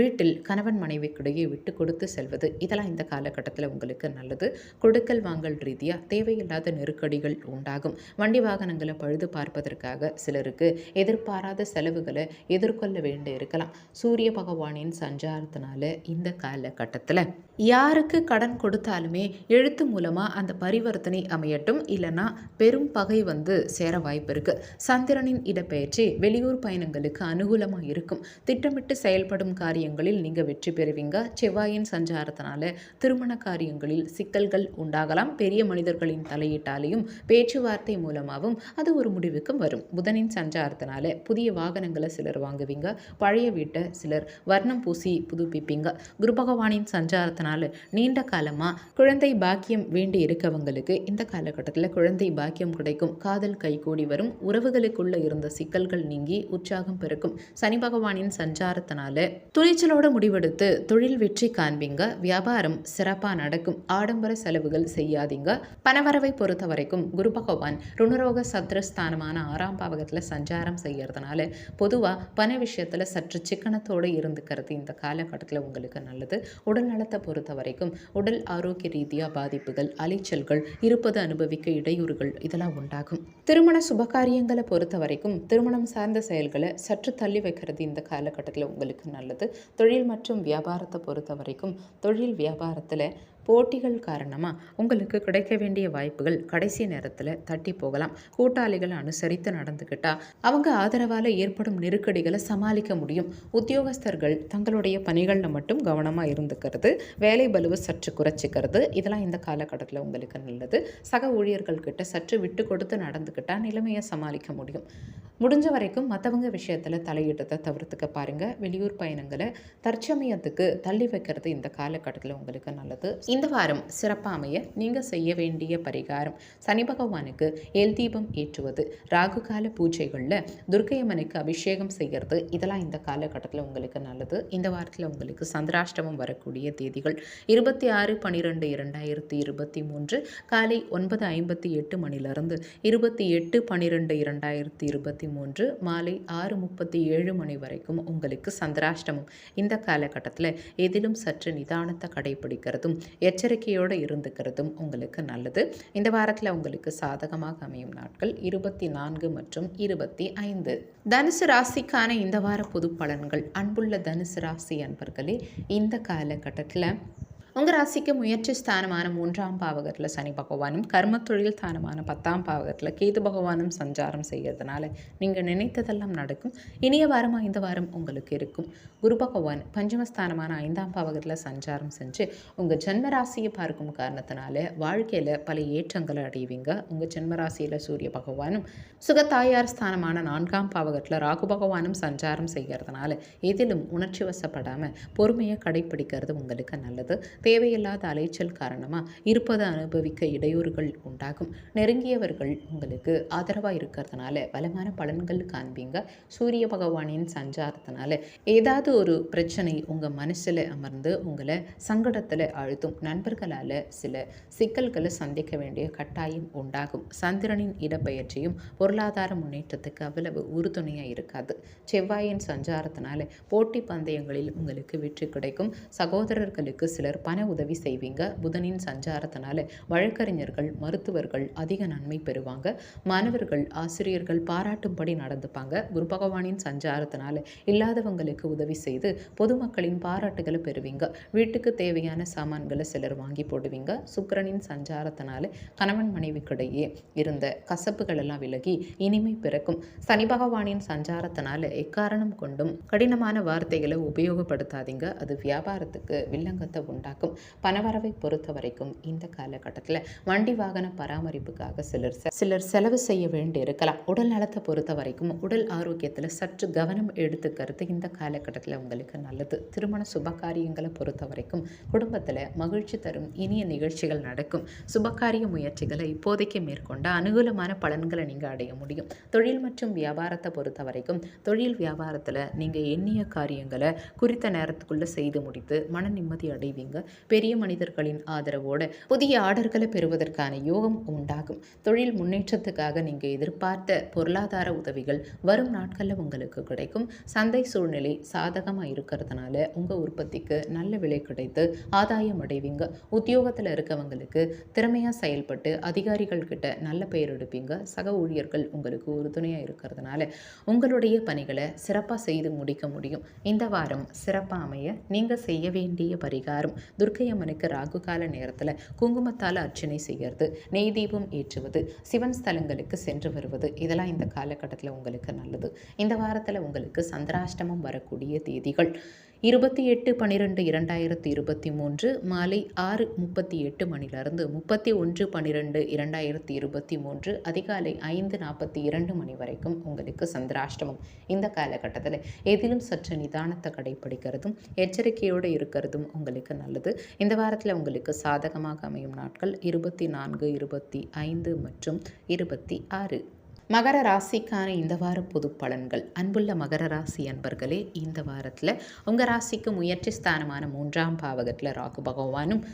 வீட்டில் கணவன் மனைவிக்கிடையே விட்டு கொடுத்து செல்வது, இதெல்லாம் இந்த காலகட்டத்தில் உங்களுக்கு நல்லது. கொடுக்கல் வாங்கல் ரீதியாக தேவையில்லாத நெருக்கடிகள் உண்டாகும். வண்டி வாகனங்களை பழுது பார்ப்பதற்காக சிலருக்கு எதிர்பாராத செலவுகளை எதிர்கொள்ள வேண்டி இருக்கலாம். சூரிய பகவானின் சஞ்சாரத்தினால இந்த காலகட்டத்தில் யாருக்கு கடன் கொடுத்தாலுமே எழுத்து மூலமாக அந்த பரிவர்த்தனை அமையட்டும், இல்லைன்னா பெரும் பகை சேர வாய்ப்பு இருக்குது. சந்திரனின் இடப்பெயர்ச்சி வெளியூர் பயணங்களுக்கு அனுகூலமாக இருக்கும். திட்டமிட்டு செயல்படும் காரியங்களில் நீங்கள் வெற்றி பெறுவீங்க. செவ்வாயின் சஞ்சாரத்தினால திருமண காரியங்களில் சிக்கல்கள் உண்டாகலாம். பெரிய மனிதர்களின் தலையீட்டாலையும் பேச்சுவார்த்தை மூலமாகவும் அது ஒரு முடிவுக்கும் வரும். புதனின் சஞ்சாரத்தினால புதிய வாகனங்களை சிலர் வாங்குவீங்க. பழைய வீட்டை சிலர் வர்ணம் பூசி புதுப்பிப்பீங்க. குரு பகவானின் சஞ்சாரத்தினால நீண்ட காலமாக குழந்தை பாக்கியம் வேண்டி இருக்கவங்களுக்கு இந்த காலகட்டத்தில் குழந்தை பாக்கியம் கிடைக்கும். காதல் கைகூடி வரும். உறவுகளுக்குள்ள இருந்த சிக்கல்கள் நீங்கி உற்சாகம் பெருக்கும். சனி பகவானின் சஞ்சாரத்தினால துணிச்சலோட முடிவெடுத்து தொழில் வெற்றி காண்பீங்க. வியாபாரம் சிறப்பாக நடக்கும். ஆடம்பர செலவுகள் செய்யாதீங்க. பணவரவை பொறுத்த வரைக்கும் குரு பகவான் ருணரோக சத்ருஸ்தானமான 6ஆம் பாவகத்தில் சஞ்சாரம் செய்யறதுனால பொதுவாக பண விஷயத்தில் சற்று சிக்கனத்தோடு இருந்துக்கிறது இந்த காலகட்டத்தில் உங்களுக்கு நல்லது. உடல் நலத்தை பொறுத்த வரைக்கும் உடல் ஆரோக்கிய ரீதியாக பாதிப்புகள், அலைச்சல்கள் இருப்பது அனுபவிக்க இடையூறுகள் இதெல்லாம் உண்டாகும். திருமண சுபகாரியங்களை பொறுத்த வரைக்கும் திருமணம் சார்ந்த செயல்களை சற்று தள்ளி வைக்கிறது இந்த காலகட்டத்தில் உங்களுக்கு நல்லது. தொழில் மற்றும் வியாபாரத்தை பொறுத்த வரைக்கும் தொழில் வியாபாரத்தில் போட்டிகள் காரணமாக உங்களுக்கு கிடைக்க வேண்டிய வாய்ப்புகள் கடைசி நேரத்தில் தட்டி போகலாம். கூட்டாளிகளை அனுசரித்து நடந்துக்கிட்டா அவங்க ஆதரவால் ஏற்படும் நெருக்கடிகளை சமாளிக்க முடியும். உத்தியோகஸ்தர்கள் தங்களுடைய பணிகளில் மட்டும் கவனமாக இருந்துக்கிறது, வேலை பலுவை சற்று குறைச்சிக்கிறது, இதெல்லாம் இந்த காலகட்டத்தில் உங்களுக்கு நல்லது. சக ஊழியர்கள்கிட்ட சற்று விட்டு கொடுத்து நடந்துக்கிட்டால் நிலைமையை சமாளிக்க முடியும். முடிஞ்ச வரைக்கும் மற்றவங்க விஷயத்தில் தலையிட்டதை தவிர்த்துக்க பாருங்கள். வெளியூர் பயணங்களை தற்சமயத்துக்கு தள்ளி வைக்கிறது இந்த காலகட்டத்தில் உங்களுக்கு நல்லது. இந்த வாரம் சிறப்பாக அமைய நீங்கள் செய்ய வேண்டிய பரிகாரம்: சனி பகவானுக்கு எல் தீபம் ஏற்றுவது, ராகு கால பூஜைகளில் துர்க்கையம்மனுக்கு அபிஷேகம் செய்கிறது, இதெல்லாம் இந்த காலகட்டத்தில் உங்களுக்கு நல்லது. இந்த வாரத்தில் உங்களுக்கு சந்திராஷ்டமம் வரக்கூடிய தேதிகள் 26/12/2023 காலை 9:58 மணிலிருந்து 28/12/2023 மாலை 6:37 மணி வரைக்கும் உங்களுக்கு சந்திராஷ்டமம். இந்த காலகட்டத்தில் எதிலும் சற்று நிதானத்தை கடைபிடிக்கிறதும் எச்சரிக்கையோடு இருந்துக்கிறதும் உங்களுக்கு நல்லது. இந்த வாரத்தில் உங்களுக்கு சாதகமாக அமையும் நாட்கள் 24 மற்றும் 25. தனுசு ராசிக்கான இந்த வார பொது பலன்கள். அன்புள்ள தனுசு ராசி அன்பர்களே, இந்த காலகட்டத்தில் உங்கள் ராசிக்கு முயற்சி ஸ்தானமான 3ஆம் பாவகத்தில் சனி பகவானும், கர்ம தொழில் ஸ்தானமான 10ஆம் பாவகத்தில் கேது பகவானும் சஞ்சாரம் செய்கிறதுனால நீங்கள் நினைத்ததெல்லாம் நடக்கும். இனிய வாரமாக இந்த வாரம் உங்களுக்கு இருக்கும். குரு பகவான் பஞ்சமஸ்தானமான 5ஆம் பாவகத்தில் சஞ்சாரம் செஞ்சு உங்கள் ஜென்ம ராசியை பார்க்கும் காரணத்தினால வாழ்க்கையில் பல ஏற்றங்களை அடைவீங்க. உங்கள் ஜென்ம ராசியில் சூரிய பகவானும், சுகத்தாயார் ஸ்தானமான 4ஆம் பாவகத்தில் ராகு பகவானும் சஞ்சாரம் செய்கிறதுனால எதிலும் உணர்ச்சி வசப்படாமல் பொறுமையை கடைப்பிடிக்கிறது உங்களுக்கு நல்லது. தேவையில்லாத அலைச்சல் காரணமாக இருப்பதை அனுபவிக்க இடையூறுகள் உண்டாகும். நெருங்கியவர்கள் உங்களுக்கு ஆதரவாக இருக்கிறதுனால பலமான பலன்கள் காண்பீங்க. சூரிய பகவானின் சஞ்சாரத்தினால ஏதாவது ஒரு பிரச்சனை உங்கள் மனசில் அமர்ந்து உங்களை சங்கடத்தில் அழுத்தும். நண்பர்களால் சில சிக்கல்களை சந்திக்க வேண்டிய கட்டாயம் உண்டாகும். சந்திரனின் இடப்பெயர்ச்சியும் பொருளாதார முன்னேற்றத்துக்கு அவ்வளவு உறுதுணையாக இருக்காது. செவ்வாயின் சஞ்சாரத்தினால போட்டி பந்தயங்களில் உங்களுக்கு வெற்றி கிடைக்கும். சகோதரர்களுக்கு சிலர் பண உதவி செய்வீங்க. புதனின் சஞ்சாரத்தினால வழக்கறிஞர்கள், மருத்துவர்கள் அதிக நன்மை பெறுவாங்க. மாணவர்கள், ஆசிரியர்கள் பாராட்டும்படி நடந்துப்பாங்க. குரு பகவானின் சஞ்சாரத்தினால இல்லாதவங்களுக்கு உதவி செய்து பொதுமக்களின் பாராட்டுகளை பெறுவீங்க. வீட்டுக்கு தேவையான சாமான்களை சிலர் வாங்கி போடுவீங்க. சுக்கிரனின் சஞ்சாரத்தினால கணவன் மனைவிக்கிடையே இருந்த கசப்புகள் எல்லாம் விலகி இனிமை பிறக்கும். சனி பகவானின் சஞ்சாரத்தினால எக்காரணம் கொண்டும் கடினமான வார்த்தைகளை உபயோகப்படுத்தாதீங்க. அது வியாபாரத்துக்கு வில்லங்கத்தை உண்டாக்கும். பணவரவை பொறுத்த வரைக்கும் இந்த காலகட்டத்தில் வண்டி வாகன பராமரிப்புக்காக சிலர் செலவு செய்ய வேண்டி இருக்கலாம். உடல் நலத்தை பொறுத்த வரைக்கும் உடல் ஆரோக்கியத்தில் சற்று கவனம் எடுத்துக்கிறது இந்த காலகட்டத்தில் உங்களுக்கு நல்லது. திருமண சுபகாரியங்களை பொறுத்த வரைக்கும் குடும்பத்தில் மகிழ்ச்சி தரும் இனிய நிகழ்ச்சிகள் நடக்கும். சுபகாரிய முயற்சிகளை இப்போதைக்கு மேற்கொண்ட அனுகூலமான பலன்களை நீங்கள் அடைய முடியும். தொழில் மற்றும் வியாபாரத்தை பொறுத்த வரைக்கும் தொழில் வியாபாரத்தில் நீங்கள் எண்ணிய காரியங்களை குறித்த நேரத்துக்குள்ளே செய்து முடித்து மன நிம்மதி அடைவீங்க. பெரிய மனிதர்களின் ஆதரவோடு புதிய ஆர்டர்களை பெறுவதற்கான யோகம் உண்டாகும். தொழில் முன்னேற்றத்துக்காக நீங்கள் எதிர்பார்த்த பொருளாதார உதவிகள் வரும் நாட்களில் உங்களுக்கு கிடைக்கும். சந்தை சூழ்நிலை சாதகமாக இருக்கிறதுனால உங்கள் உற்பத்திக்கு நல்ல விலை கிடைத்து ஆதாயம் அடைவீங்க. உத்தியோகத்தில் இருக்கவங்களுக்கு திறமையாக செயல்பட்டு அதிகாரிகள் கிட்ட நல்ல பெயர் எடுப்பீங்க. சக ஊழியர்கள் உங்களுக்கு உறுதுணையாக இருக்கிறதுனால உங்களுடைய பணிகளை சிறப்பாக செய்து முடிக்க முடியும். இந்த வாரம் சிறப்பாக அமைய நீங்கள் செய்ய வேண்டிய பரிகாரம்: துர்க்கையம்மனுக்கு ராகு கால நேரத்தில் குங்குமத்தால் அர்ச்சனை செய்கிறது, நெய் தீபம் ஏற்றுவது, சிவன் ஸ்தலங்களுக்கு சென்று வருவது, இதெல்லாம் இந்த காலகட்டத்தில் உங்களுக்கு நல்லது. இந்த வாரத்தில் உங்களுக்கு சந்திராஷ்டமம் வரக்கூடிய தேதிகள் 28/12/2023 மாலை 6:38 மணிலிருந்து 31/12/2023 அதிகாலை 5:42 மணி வரைக்கும் உங்களுக்கு சந்திராஷ்டமம். இந்த காலகட்டத்தில் எதிலும் சற்று நிதானத்தை கடைபிடிக்கிறதும் எச்சரிக்கையோடு இருக்கிறதும் உங்களுக்கு நல்லது. இந்த வாரத்தில் உங்களுக்கு சாதகமாக அமையும் நாட்கள் 24, 25 மற்றும் 26. மகர ராசிக்கான இந்த வார பொது பலன்கள். அன்புள்ள மகர ராசி அன்பர்களே, இந்த வாரத்தில் உங்கள் ராசிக்கு முயற்சி ஸ்தானமான 3ஆம் பாவகத்தில் ராகு பகவானும்,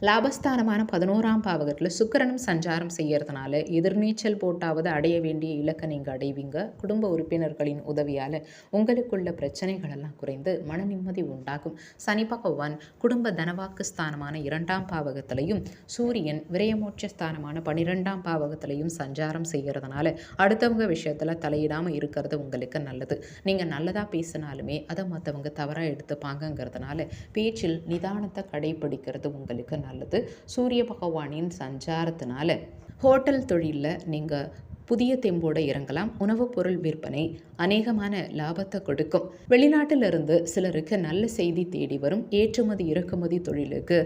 லாபஸ்தானமான 11ஆம் பாவகத்தில் சுக்கிரனும் சஞ்சாரம் செய்கிறதுனால எதிர்நீச்சல் போட்டாவது அடைய வேண்டிய இலக்கை நீங்கள் அடைவீங்க. குடும்ப உறுப்பினர்களின் உதவியால் உங்களுக்குள்ள பிரச்சனைகள் எல்லாம் குறைந்து மன நிம்மதி உண்டாகும். சனி பகவான் குடும்ப தனவாக்கு ஸ்தானமான 2ஆம் பாவகத்திலையும் சூரியன் விரயமோட்ச ஸ்தானமான 12ஆம் பாவகத்திலையும் சஞ்சாரம் செய்கிறதுனால அடுத்தவங்க விஷயத்தில் தலையிடாமல் இருக்கிறது உங்களுக்கு நல்லது. நீங்கள் நல்லதாக பேசினாலுமே அதை மற்றவங்க தவறாக எடுத்துப்பாங்கங்கிறதுனால பேச்சில் நிதானத்தை கடைபிடிக்கிறது உங்களுக்கு நல்லது. சூரிய பகவானின் சஞ்சாரத்தினால ஹோட்டல் தொழிலில் நீங்கள் புதிய தெம்போடு இறங்கலாம். உணவுப் பொருள் விற்பனை அநேகமான லாபத்தை கொடுக்கும். வெளிநாட்டிலிருந்து சிலருக்கு நல்ல செய்தி தேடி வரும். ஏற்றுமதி இறக்குமதி தொழிலுக்கு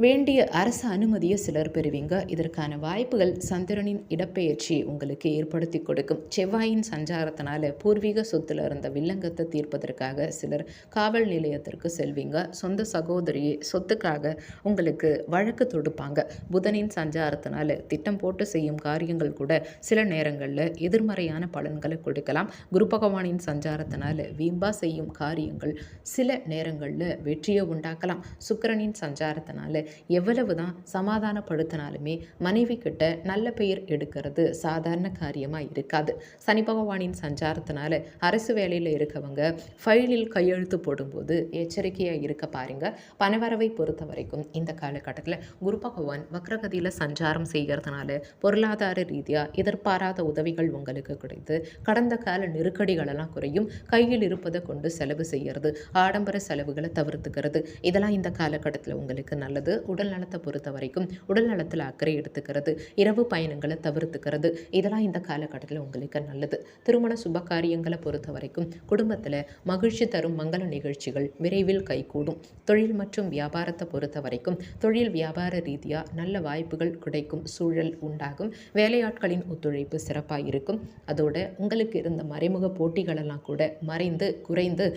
வேண்டிய அரசு அனுமதியை சிலர் பெறுவீங்க. இதற்கான வாய்ப்புகள் சந்திரனின் இடப்பெயர்ச்சி உங்களுக்கு ஏற்படுத்தி கொடுக்கும். செவ்வாயின் சஞ்சாரத்தினால பூர்வீக சொத்துல இருந்த வில்லங்கத்தை தீர்ப்பதற்காக சிலர் காவல் நிலையத்திற்கு செல்வீங்க. சொந்த சகோதரி சொத்துக்காக உங்களுக்கு வழக்கு தொடுப்பாங்க. புதனின் சஞ்சாரத்தினால திட்டம் போட்டு செய்யும் காரியங்கள் கூட சில நேரங்களில் எதிர்மறையான பலன்களை கொடுக்கலாம். குரு பகவானின் சஞ்சாரத்தினால வீம்பா செய்யும் காரியங்கள் சில நேரங்களில் வெற்றியை உண்டாக்கலாம். சுக்கிரனின் சஞ்சாரத்தினால எவ்வளவுதான் சமாதானப்படுத்தினாலுமே மனைவி கிட்ட நல்ல பெயர் எடுக்கிறது சாதாரண காரியமாக இருக்காது. சனி பகவானின் சஞ்சாரத்தினால அரசு வேலையில் இருக்கவங்க ஃபைலில் கையெழுத்து போடும்போது எச்சரிக்கையாக இருக்க பாருங்க. பணவரவை பொறுத்த வரைக்கும் இந்த காலகட்டத்தில் குரு பகவான் வக்ரகதியில் சஞ்சாரம் செய்கிறதுனால பொருளாதார ரீதியாக எதிர்பாராத உதவிகள் உங்களுக்கு கிடைத்து கடந்த கால நெருக்கடிகளெல்லாம் குறையும். கையில் இருப்பதை கொண்டு செலவு செய்கிறது, ஆடம்பர செலவுகளை தவிர்த்துக்கிறது, இதெல்லாம் இந்த காலகட்டத்தில் உங்களுக்கு நல்லது. உடல் நலத்தை பொறுத்த வரைக்கும் உடல் நலத்தில் அக்கறை எடுத்துக்கிறது, இரவு பயணங்களை தவிர்த்துக்கிறது, இதெல்லாம் இந்த காலகட்டத்தில் உங்களுக்கு நல்லது. திருமண சுப காரியங்களை பொறுத்த வரைக்கும் குடும்பத்தில் மகிழ்ச்சி தரும் மங்கள நிகழ்ச்சிகள் விரைவில் கைகூடும். தொழில் மற்றும் வியாபாரத்தை பொறுத்த வரைக்கும் தொழில் வியாபார ரீதியாக நல்ல வாய்ப்புகள் கிடைக்கும் சூழல் உண்டாகும். வேலையாட்களின் ஒத்துழைப்பு சிறப்பாக இருக்கும். அதோட உங்களுக்கு இருந்த மறைமுக போட்டிகளெல்லாம் கூட மறைந்து குறைந்து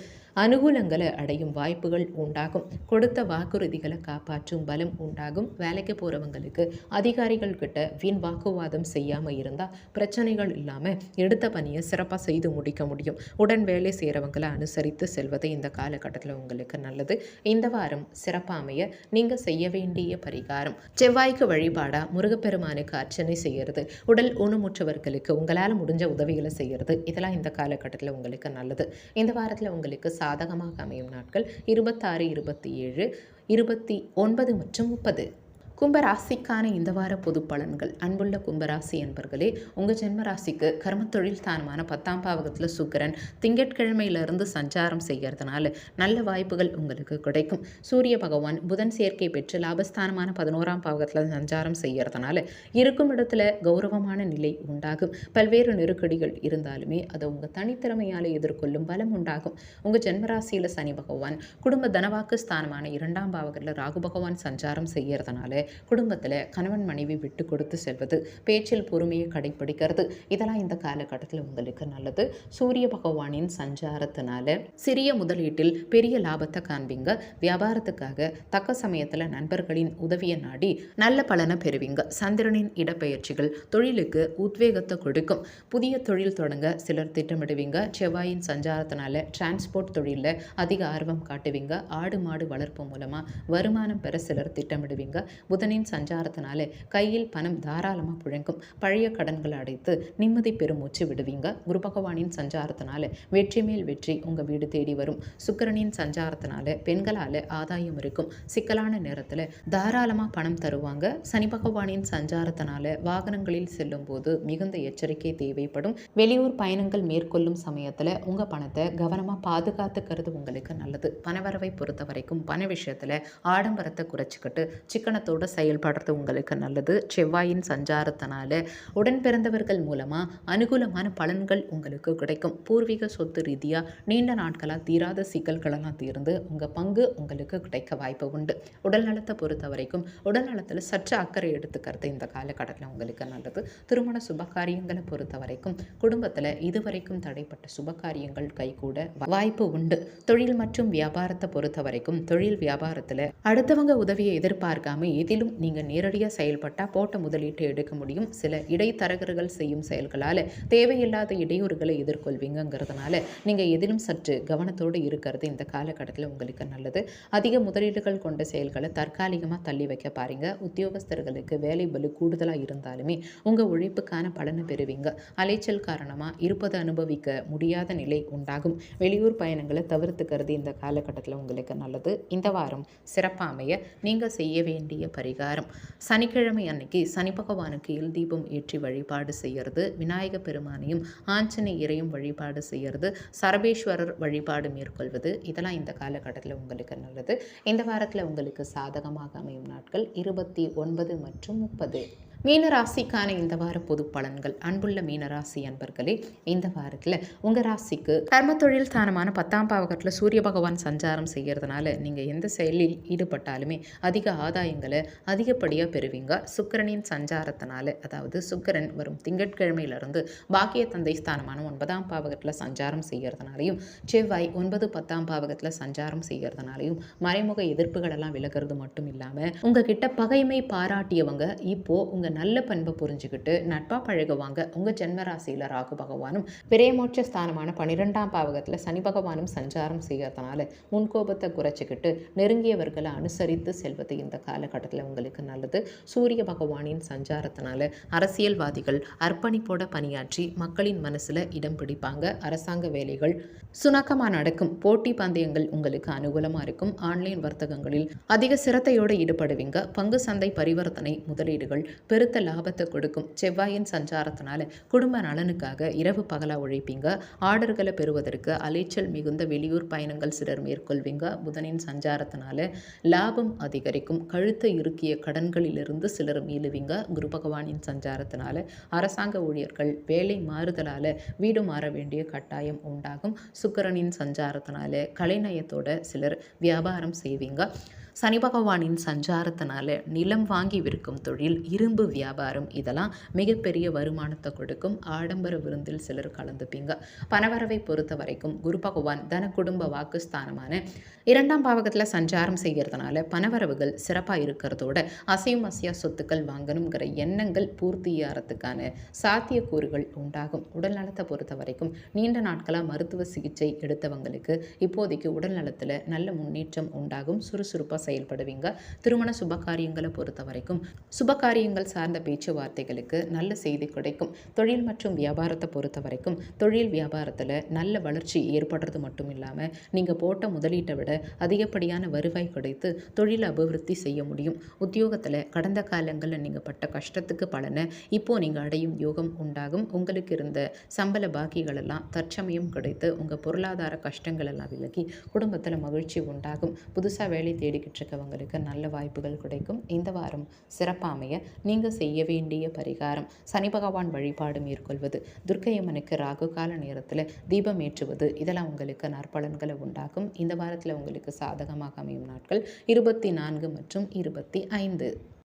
அனுகூலங்களை அடையும் வாய்ப்புகள் உண்டாகும். கொடுத்த வாக்குறுதிகளை காப்பாற்றும் பலம் உண்டாகும். வேலைக்கு போகிறவங்களுக்கு அதிகாரிகள் கிட்ட வீண் வாக்குவாதம் செய்யாமல் இருந்தால் பிரச்சனைகள் இல்லாமல் எடுத்த பணியை சிறப்பாக செய்து முடிக்க முடியும். உடன் வேலை செய்கிறவங்களை அனுசரித்து செல்வது இந்த காலகட்டத்தில் உங்களுக்கு நல்லது. இந்த வாரம் சிறப்பாக அமைய நீங்கள் செய்ய வேண்டிய பரிகாரம் செவ்வாய்க்கு வழிபாடாக முருகப்பெருமானுக்கு அர்ச்சனை செய்கிறது, உடல் ஊனமுற்றவர்களுக்கு உங்களால் முடிஞ்ச உதவிகளை செய்கிறது, இதெல்லாம் இந்த காலகட்டத்தில் உங்களுக்கு நல்லது. இந்த வாரத்தில் உங்களுக்கு சாதகமாக அமையும் நாட்கள் 26, 27, 29 மற்றும் 30. கும்பராசிக்கான இந்த வார பொது பலன்கள். அன்புள்ள கும்பராசி என்பர்களே, உங்கள் ஜென்மராசிக்கு கர்மத்தொழில் தானமான 10ஆம் பாவகத்தில் சுக்கிரன் திங்கட்கிழமையிலிருந்து சஞ்சாரம் செய்கிறதுனால நல்ல வாய்ப்புகள் உங்களுக்கு கிடைக்கும். சூரிய பகவான் புதன் சேர்க்கை பெற்று லாபஸ்தானமான 11ஆம் பாவகத்தில் சஞ்சாரம் செய்கிறதுனால இருக்கும் இடத்துல கௌரவமான நிலை உண்டாகும். பல்வேறு நெருக்கடிகள் இருந்தாலுமே அதை உங்கள் தனித்திறமையால் எதிர்கொள்ளும் பலம் உண்டாகும். உங்கள் ஜென்மராசியில் சனி பகவான் குடும்ப தனவாக்கு ஸ்தானமான 2ஆம் பாவகத்தில் ராகு பகவான் சஞ்சாரம் செய்கிறதுனால குடும்பத்தில் கணவன் மனைவி விட்டு கொடுத்து செல்வது, பேச்சில் பொறுமையை கடைபிடிக்கிறது, இதெல்லாம் இந்த காலகட்டத்தில் உங்களுக்கு நல்லது. சூரிய பகவானின் சஞ்சாரத்தினால சிறிய முதலீட்டில் பெரிய லாபத்தை காண்பீங்க. வியாபாரத்துக்காக தக்க சமயத்தில் நண்பர்களின் உதவியை நாடி நல்ல பலனை பெறுவீங்க. சந்திரனின் இடப்பெயர்ச்சிகள் தொழிலுக்கு உத்வேகத்தை கொடுக்கும். புதிய தொழில் தொடங்க சிலர் திட்டமிடுவீங்க. செவ்வாயின் சஞ்சாரத்தினால டிரான்ஸ்போர்ட் தொழிலில் அதிக ஆர்வம் காட்டுவீங்க. ஆடு மாடு வளர்ப்பு மூலமாக வருமானம் பெற சிலர் திட்டமிடுவீங்க. புதனின் சஞ்சாரத்தினால கையில் பணம் தாராளமாக புழங்கும். பழைய கடன்களை அடைத்து நிம்மதி பெருமூச்சு விடுவீங்க. குரு பகவானின் சஞ்சாரத்தினால வெற்றி மேல் வெற்றி உங்கள் வீடு தேடி வரும். சுக்கிரனின் சஞ்சாரத்தினால பெண்களால் ஆதாயம் இருக்கும். சிக்கலான நேரத்தில் தாராளமாக பணம் தருவாங்க. சனி பகவானின் சஞ்சாரத்தினால வாகனங்களில் செல்லும் போது மிகுந்த எச்சரிக்கை தேவைப்படும். வெளியூர் பயணங்கள் மேற்கொள்ளும் சமயத்தில் உங்கள் பணத்தை கவனமாக பாதுகாத்துக்கிறது உங்களுக்கு நல்லது. பணவரவை பொறுத்த வரைக்கும் பண விஷயத்தில் ஆடம்பரத்தை குறைச்சிக்கிட்டு சிக்கனத்தோடு செயல்படுறது உங்களுக்கு நல்லது. செவ்வாயின் சஞ்சாரத்தினால உடன் பிறந்தவர்கள் மூலமாக அனுகூலமான பலன்கள் உங்களுக்கு கிடைக்கும். பூர்வீக சொத்து ரீதியாக நீண்ட நாட்களாக தீராத சிக்கல்களெல்லாம் தீர்ந்து உங்கள் பங்கு உங்களுக்கு கிடைக்க வாய்ப்பு உண்டு. உடல் நலத்தை பொறுத்த வரைக்கும் உடல் நலத்தில் சற்று அக்கறை எடுத்துக்கிறது இந்த காலகட்டத்தில் உங்களுக்கு நல்லது. திருமண சுபகாரியங்களை பொறுத்த வரைக்கும் குடும்பத்தில் இதுவரைக்கும் தடைப்பட்ட சுபகாரியங்கள் கைகூட வாய்ப்பு உண்டு. தொழில் மற்றும் வியாபாரத்தை பொறுத்த வரைக்கும் தொழில் வியாபாரத்தில் அடுத்தவங்க உதவியை எதிர்பார்க்காம எதிலும் நீங்கள் நேரடியாக செயல்பட்டால் போட்ட முதலீட்டை எடுக்க முடியும். சில இடைத்தரகர்கள் செய்யும் செயல்களால் தேவையில்லாத இடையூறுகளை எதிர்கொள்வீங்கிறதுனால நீங்கள் எதிலும் சற்று கவனத்தோடு இருக்கிறது இந்த காலகட்டத்தில் உங்களுக்கு நல்லது. அதிக முதலீடுகள் கொண்ட செயல்களை தற்காலிகமாக தள்ளி வைக்க பாருங்க. உத்தியோகஸ்தர்களுக்கு வேலை பலு கூடுதலாக இருந்தாலுமே உங்கள் உழைப்புக்கான பலனை பெறுவீங்க. அலைச்சல் காரணமாக இருப்பது அனுபவிக்க முடியாத நிலை உண்டாகும். வெளியூர் பயணங்களை தவிர்த்துக்கிறது இந்த காலகட்டத்தில் உங்களுக்கு நல்லது. இந்த வாரம் சிறப்பாக அமைய நீங்கள் செய்ய வேண்டிய பரிகாரம். சனிக்கிழமை அன்னைக்கு சனி பகவானுக்கு எல் தீபம் ஏற்றி வழிபாடு செய்யறது, விநாயக பெருமானையும் ஆஞ்சநேயரையும் வழிபாடு செய்யறது, சரபேஸ்வரர் வழிபாடு மேற்கொள்வது, இதெல்லாம் இந்த காலகட்டத்தில் உங்களுக்கு நல்லது. இந்த வாரத்தில் உங்களுக்கு சாதகமாக அமையும் நாட்கள் 29 மற்றும் 30. மீனராசிக்கான இந்த வார பொது பலன்கள். அன்புள்ள மீனராசி அன்பர்களே, இந்த வாரத்தில் உங்கள் ராசிக்கு கர்ம தொழில் ஸ்தானமான 10ஆம் பாவகத்தில் சூரிய பகவான் சஞ்சாரம் செய்கிறதுனால நீங்கள் எந்த செயலில் ஈடுபட்டாலுமே அதிக ஆதாயங்களை அதிகப்படியாக பெறுவீங்க. சுக்கிரனின் சஞ்சாரத்தினால, அதாவது சுக்கிரன் வரும் திங்கட்கிழமையிலிருந்து பாக்கிய தந்தை ஸ்தானமான 9ஆம் பாவகத்தில் சஞ்சாரம் செய்கிறதுனாலையும், செவ்வாய் 9, 10ஆம் பாவகத்தில் சஞ்சாரம் செய்கிறதுனாலையும் மறைமுக எதிர்ப்புகள் எல்லாம் விலகிறது மட்டும் இல்லாமல் உங்ககிட்ட பகைமை பாராட்டியவங்க இப்போ உங்கள் நல்ல பண்பை புரிஞ்சுக்கிட்டு நட்பா பழகுவாங்க. உங்க ஜென்மராசியில் ராகு பகவானும் விரயமோட்ச ஸ்தானமான 12ஆம் பாவகத்தில் சனி பகவானும் சஞ்சாரம் செய்யறதுனால முன்கோபத்தை குறைச்சிக்கிட்டு நெருங்கியவர்களை அனுசரித்து செல்வது இந்த காலகட்டத்தில் உங்களுக்கு நல்லது. சூரிய பகவானின் சஞ்சாரத்தினால அரசியல்வாதிகள் அர்ப்பணிப்போட பணியாற்றி மக்களின் மனசுல இடம் பிடிப்பாங்க. அரசாங்க வேலைகள் சுணக்கமாக நடக்கும். போட்டி பந்தயங்கள் உங்களுக்கு அனுகூலமாக இருக்கும். ஆன்லைன் வர்த்தகங்களில் அதிக சிரத்தையோடு ஈடுபடுவீங்க. பங்கு சந்தை பரிவர்த்தனை முதலீடுகள் பெருத்த லாபத்தை கொடுக்கும். செவ்வாயின் சஞ்சாரத்தினால குடும்ப நலனுக்காக இரவு பகலாக உழைப்பீங்க. ஆர்டர்களை பெறுவதற்கு அலைச்சல் மிகுந்த வெளியூர் பயணங்கள் சிலர் மேற்கொள்வீங்க. புதனின் சஞ்சாரத்தினால லாபம் அதிகரிக்கும். கழுத்தை இறுக்கிய கடன்களிலிருந்து சிலர் மீளுவீங்க. குரு பகவானின் சஞ்சாரத்தினால அரசாங்க ஊழியர்கள் வேலை மாறுதலால் வீடு மாற வேண்டிய கட்டாயம் உண்டாகும். சுக்கிரனின் சஞ்சாரத்தினால கலைநயத்தோட சிலர் வியாபாரம் செய்வீங்க. சனி பகவானின் சஞ்சாரத்தினால நிலம் வாங்கி விற்கும் தொழில், இரும்பு வியாபாரம், இதெல்லாம் மிகப்பெரிய வருமானத்தை கொடுக்கும். ஆடம்பர விருந்தில் சிலர் கலந்துப்பீங்க. பணவரவை பொறுத்த வரைக்கும் குரு பகவான் தன குடும்ப வாக்குஸ்தானமான 2ஆம் பாவகத்தில் சஞ்சாரம் செய்கிறதுனால பணவரவுகள் சிறப்பாக இருக்கிறதோட அசையும் அசையா சொத்துக்கள் வாங்கணுங்கிற எண்ணங்கள் பூர்த்தியாகிறதுக்கான சாத்தியக்கூறுகள் உண்டாகும். உடல் நலத்தை பொறுத்த வரைக்கும் நீண்ட நாட்களாக மருத்துவ சிகிச்சை எடுத்தவங்களுக்கு இப்போதைக்கு உடல் நலத்தில் நல்ல முன்னேற்றம் உண்டாகும். சுறுசுறுப்பாக செயல்படுவீங்க. திருமண சுபகாரியங்களை பொறுத்த வரைக்கும் சுபகாரியங்கள் சார்ந்த பேச்சுவார்த்தைகளுக்கு நல்ல செய்தி கிடைக்கும். தொழில் மற்றும் வியாபாரத்தை பொறுத்த வரைக்கும் தொழில் வியாபாரத்தில் நல்ல வளர்ச்சி ஏற்படுறது மட்டும் இல்லாமல் நீங்கள் போட்ட முதலீட்டை விட அதிகப்படியான வருவாய் கிடைத்து தொழில் அபிவிருத்தி செய்ய முடியும். உத்தியோகத்தில் கடந்த காலங்களில் நீங்கள் பட்ட கஷ்டத்துக்கு பலனை இப்போது நீங்கள் அடையும் யோகம் உண்டாகும். உங்களுக்கு இருந்த சம்பள பாக்கிகள் எல்லாம் தற்சமயம் கிடைத்து உங்கள் பொருளாதார கஷ்டங்கள் எல்லாம் விலகி குடும்பத்தில் மகிழ்ச்சி உண்டாகும். புதுசாக வேலை தேடிக்கிட்டு இருக்கவங்களுக்கு நல்ல வாய்ப்புகள் கிடைக்கும். இந்த வாரம் சிறப்பாமைய நீங்கள் செய்ய வேண்டிய பரிகாரம் சனி பகவான் வழிபாடு மேற்கொள்வது, துர்க்கையம்மனுக்கு ராகு கால நேரத்தில் தீபம் ஏற்றுவது, இதெல்லாம் உங்களுக்கு நற்பலன்களை உண்டாக்கும். இந்த வாரத்தில் உங்களுக்கு சாதகமாக அமையும் நாட்கள் 24 மற்றும் 25.